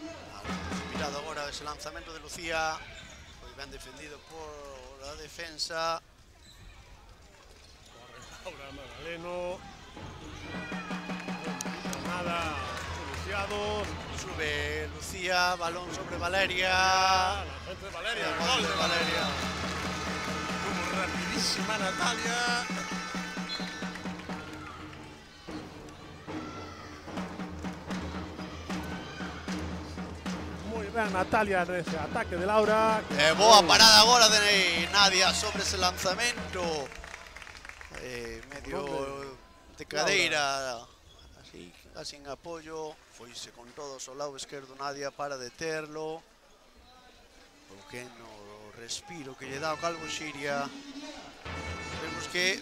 Mirado agora ese lanzamento de Lucía. Foi ben defendido por a defensa. Corre Laura Magdaleno. Nada. Iniciados. Sube Lucía, balón sobre Valeria. La gente de Valeria. Gol de Valeria. Como rapidísima Natalia. Muy bien Natalia nese ataque de Laura. Boa parada agora de Nadia sobre ese lanzamento. Medio de cadeira, así, sin apoyo. Foise con todos ao lado esquerdo Nadia para deterlo. Pequeno respiro que lle dá o Calvo Xiria. Vemos que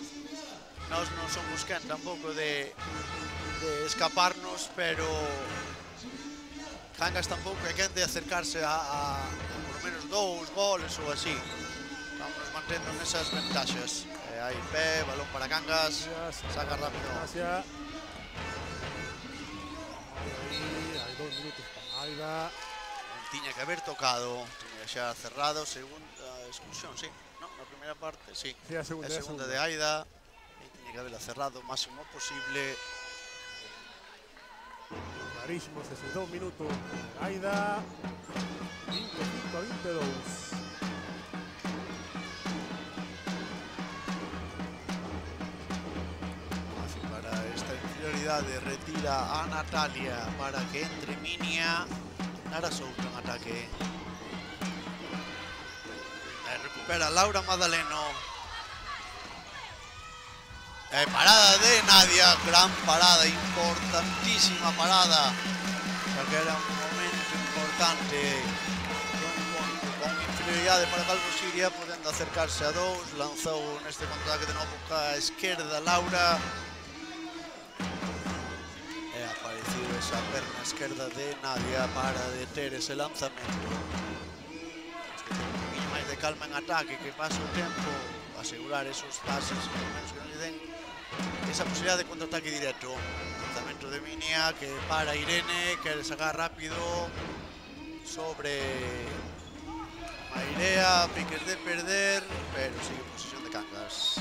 nós non somos quen tampouco de escaparnos, pero Cangas tampouco é quen de acercarse a por lo menos 2 goles ou así. Vamos mantendo nesas ventaxas. Aí pé, balón para Cangas, saca rápido. Gracias. Hay 2 minutos para Aida. Tiña que haber tocado, tiña xa cerrado, segunda exclusión, sí, no, na primeira parte, sí. Sí, a segunda, A segunda de Aida, e tiña que haberla cerrado o máximo posible. Clarísimos esos 2 minutos. Aida. 25-22. Para esta inferioridade retira a Natalia para que entre Minia. Lara Souto en ataque. Recupera Laura Magdaleno. Parada de Nadia, gran parada, importantísima parada. Ya que era un momento importante. Con inferioridade para Calvo Xiria, podendo acercarse a 2. Lanzou neste contraataque de novo ca esquerda Laura. Aparecido esa perna esquerda de Nadia para deter ese lanzamento. Temos que ter un poquinho máis de calma en ataque, que pase o tempo, asegurar esos pases, polo menos que non lle den esa posibilidad de contraataque directo. Lanzamento de Minia, que para Irene, quere sacar rápido sobre Mairea, piques de perder, pero sigue en posesión de Cangas.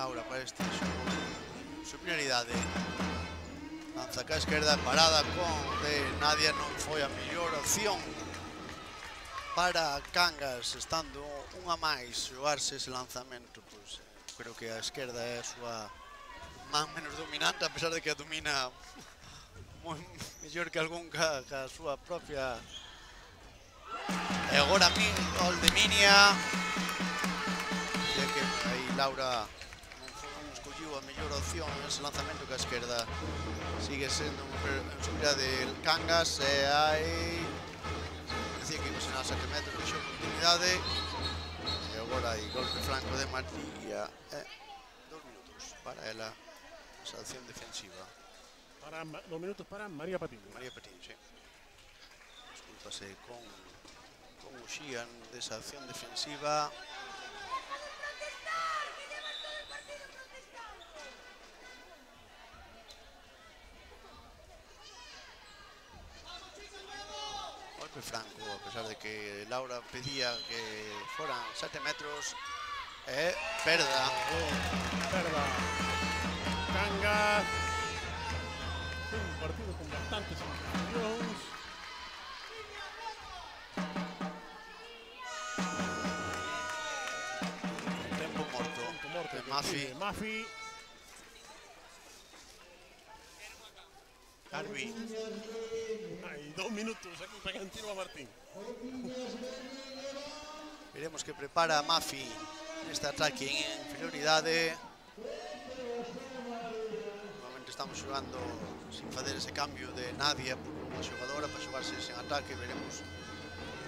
Laura para este xogo. Superioridade. Lanza cá a esquerda, parada con de Nadia, non foi a mellor opción para Cangas, estando unha máis xogarse ese lanzamento. Pois, creo que a esquerda é a súa man menos dominante, a pesar de que a domina moi mellor que algún ca a súa propia. E agora gol de Minia. E que aí Laura escolliu a mellor opción ese lanzamento que a esquerda. Sigue sendo en superioridade del Cangas e hai... Decía que iba a ser a 7 metros de continuidade e agora hai golpe franco de María. 2 minutos para ela. Esa acción defensiva. 2 minutos para María Patiño. María Petín, sí. Discúlpase con Uxía desa acción defensiva. Golpe franco, a pesar de que Laura pedía que fueran 7 metros. Perda. Perda. Cangas. Un partido con bastantes implicaciones. Tempo morto. De Mafi. Mafi. Arbi. Hay 2 minutos aquí para que tiro a Martín. Veremos que prepara Mafi neste ataque en inferioridade. Normalmente estamos xogando sin facer ese cambio de Nadia por unha xogadora para xogarse sen ataque. Veremos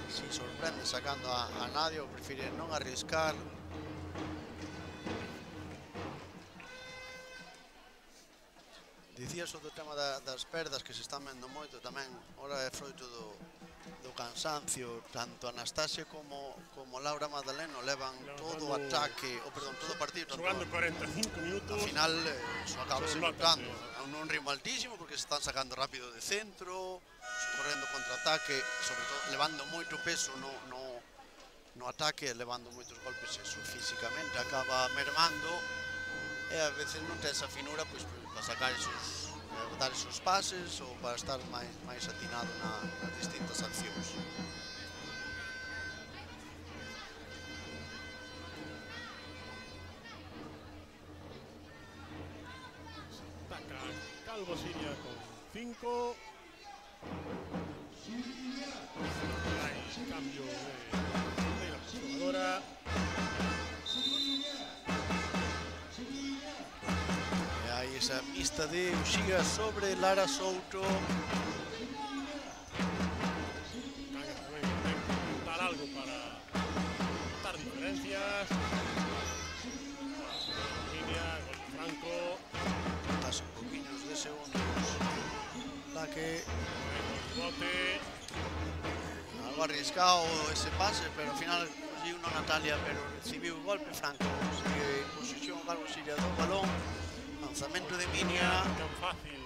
si sorprende sacando a Nadia ou prefire non arriscar. Dicías o do tema das perdas que se están vendo moito tamén. Ora é froito do cansancio. Tanto Anastasia como Laura Madaleno levan todo o ataque, todo o partido. Jugando 45 minutos. Ao final, eso acaba se notando. A un ritmo altísimo porque se están sacando rápido de centro, correndo contra-ataque, sobre todo levando moito peso no ataque, levando moitos golpes, eso físicamente acaba mermando. E a veces non ten esa finura pois, para sacar dar esos pases ou para estar máis atinado nas distintas accións. Ataca Calvo Siria con 5. Hay cambio de la jugadora. Esa mixta de Uxía sobre Lara Souto. Cangas también tiene que montar algo para dar diferencias. Línea, gol franco. Paso un poquinhos de segundos. Ataque. Bote. Algo arriscado ese pase, pero al final consiguió una Natalia, pero recibió un golpe franco. Sigue en posición Calvo Siria do balón. Lanzamento de Minia. Tan fácil.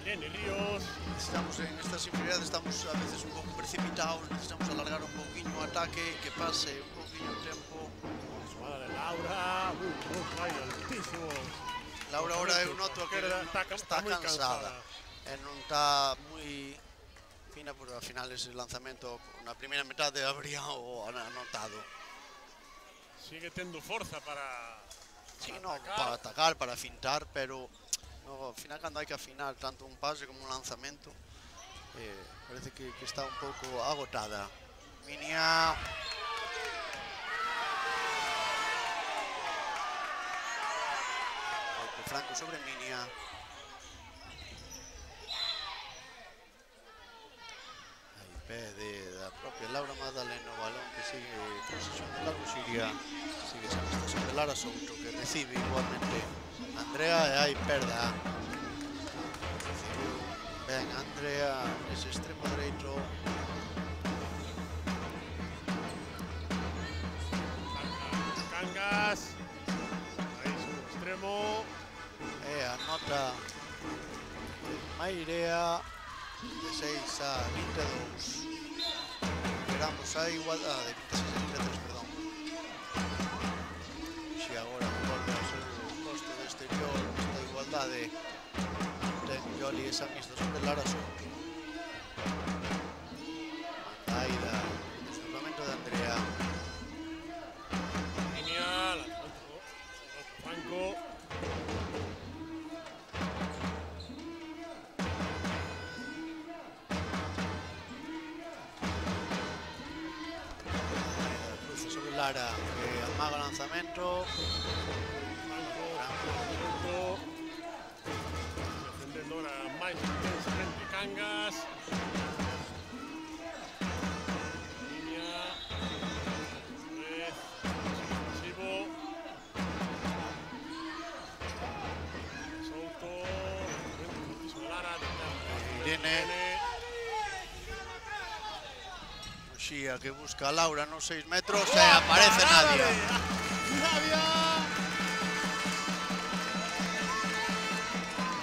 Irene Ríos. Estamos en estas inferioridades, estamos a veces un pouco precipitados, necesitamos alargar un pouquinho o ataque, que pase un pouquinho o tempo. Jugada de Laura. Hay altísimo. Laura ahora eu noto que está muy cansada. Non está moi fina, porque ao final ese lanzamento na primeira metade habría o anotado. Sigue tendo forza para... Sí, no, para atacar, para fintar, pero no, ao final cando hai que afinar tanto un pase como un lanzamento parece que está un pouco agotada. Minia. Golpe franco sobre Minia. Aí pé da propia Laura Madaleno, o balón que sigue posesión de Calvo Siria. Sigue esta sobre Lara Souto, que recibe igualmente Andrea e hai perda. Ben, Andrea nese extremo dereito. Cangas. Aí su extremo. E anota Mairea de 6 a 22. Esperamos a igualdade, 26 a 23, perdón. Si agora volve ao seu posto de exterior, esta igualdade, ten Yoli esa mixta sobre Lara Souto. Mandaida, desdoblamiento de Andrea. Línea, Franco. Cruza sobre Lara, que amaga o lanzamento. Franco. Defendendo ahora más intensamente Cangas. Línea. Irene. Uxía que busca a Laura nos 6 metros e aparece Nadia. Nadia.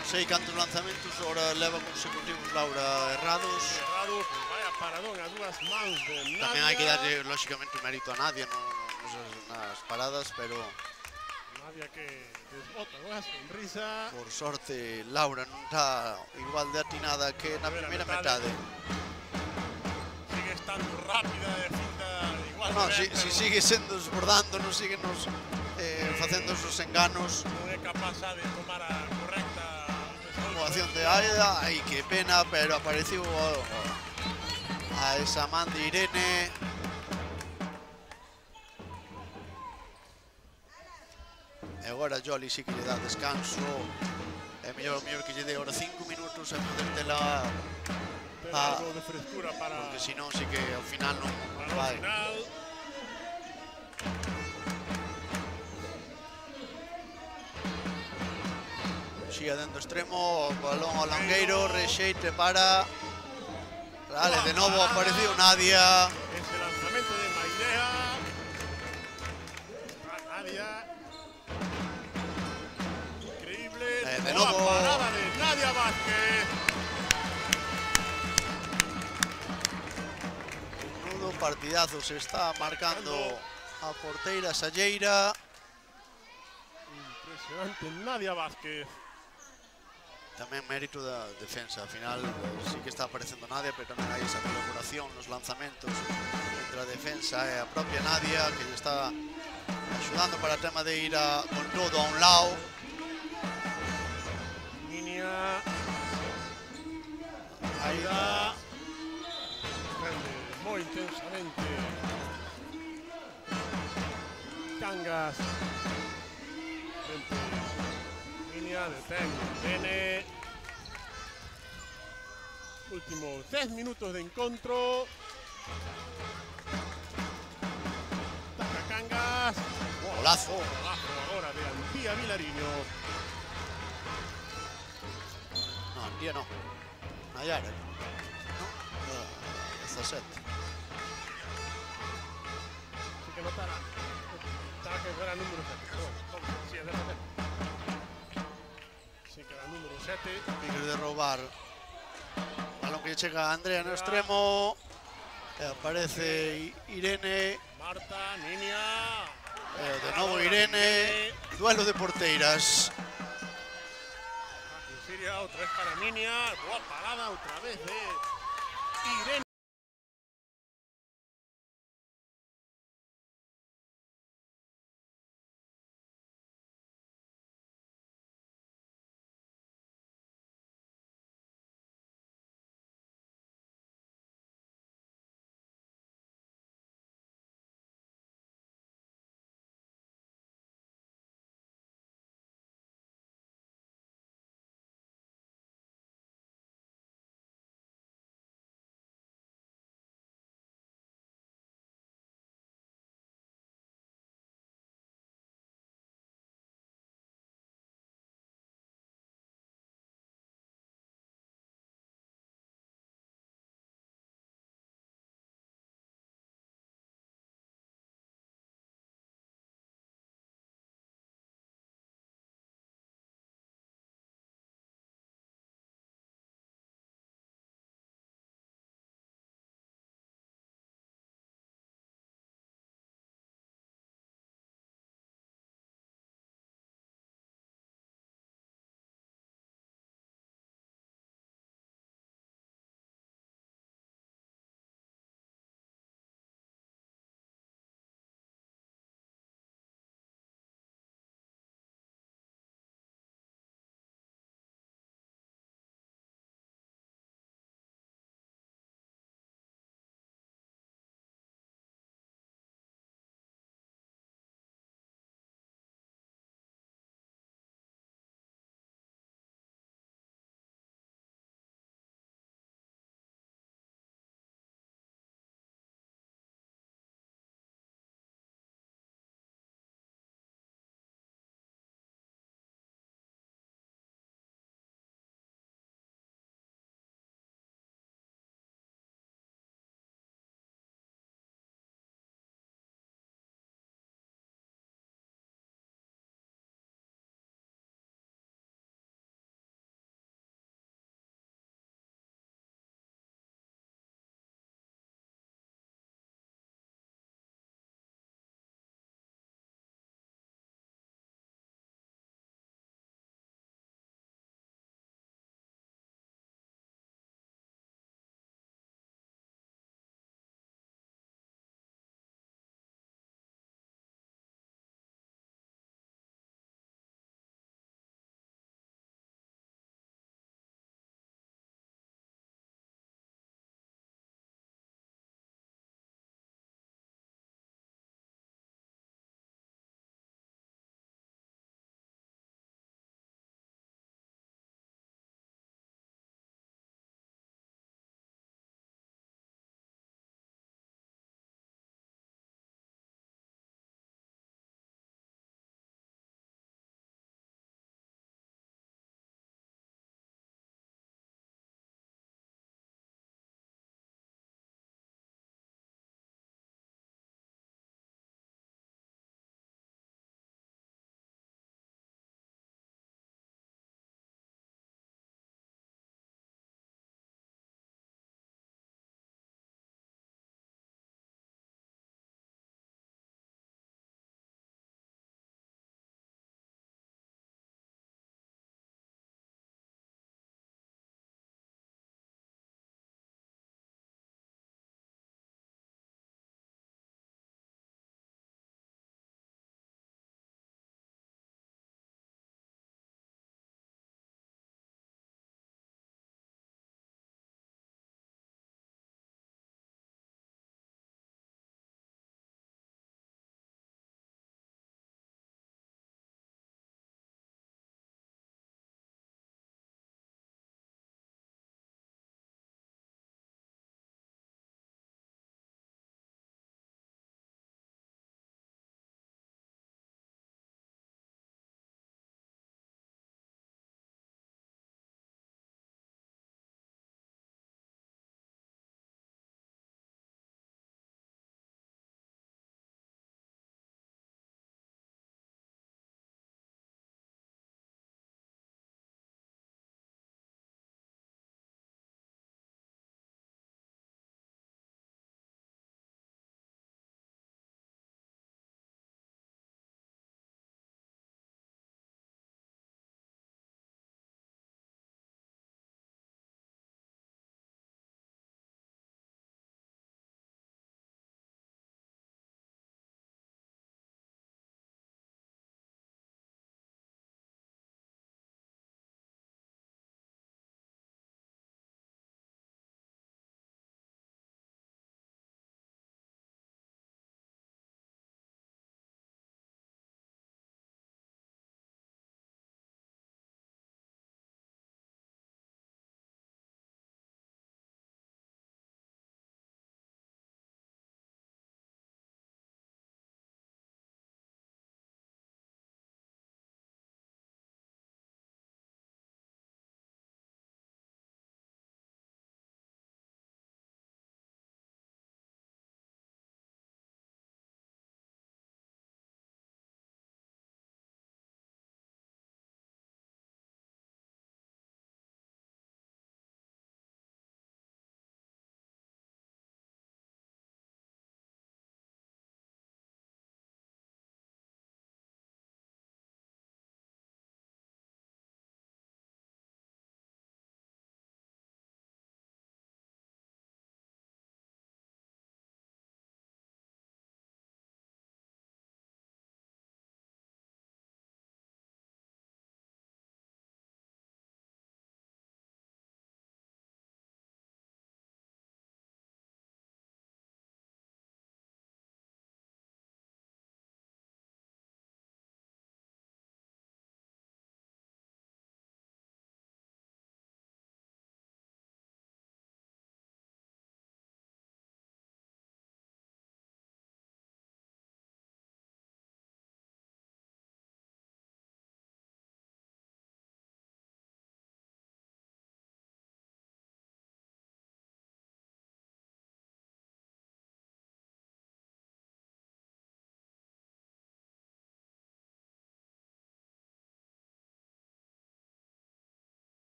Non sei cantos lanzamentos ahora leva consecutivos Laura errados. Errados, pues vaya paradón a dúas mans de Nadia. Tamén hai que darlle, lóxicamente, un mérito a Nadia nas paradas, pero Nadia que desbota unha sonrisa. por sorte Laura non está igual de atinada que na primeira metade. Sigue estando rápida de finta igual. No, de si sigue sendo desbordándonos, sigue nos facendo esos enganos. Non é capaz de tomar a correcta Como acción de Aida, ai que pena, pero apareceu a esa man de Irene. E agora Jolly sí que lle dá descanso. É mellor que lle dé agora 5 minutos e poder tela. algo de frescura para. Porque si non, sí que ao final non Para vai. o final. Xía dentro extremo, balón ao Longueiro, rexeite para. Dale, de novo apareceu Nadia. Ese lanzamento de Mairea. Nadia. Increíble. De Boa novo. parada de Nadia Vázquez. Menudo partidazo se está marcando a porteira Salleira. Impresionante Nadia Vázquez. Tamén mérito da defensa. Al final sí que está aparecendo Nadia, pero tamén hai esa colaboración nos lanzamentos entre a defensa e a propia Nadia, que lle está axudando para o tema de ir con todo a un lado. Niña. Aida. Defende moi intensamente. Cangas. Frente. Niña, detén. Irene. Últimos 10 minutos de encontro. Taca Cangas. Golazo. Golazo ahora de Antía Vilariño. No, Antía no. Nayara. No, 17. Así que no estará. Estaba que fuera número 7. Sí, es de 7. Sí que era número 7. Tigre de roubar. Balón que chega a Andrea no extremo. E aparece Irene. Marta, Niña. De novo Irene. Duelo de porteiras. Siria, otra vez para Niña. Boa parada, otra vez de Irene.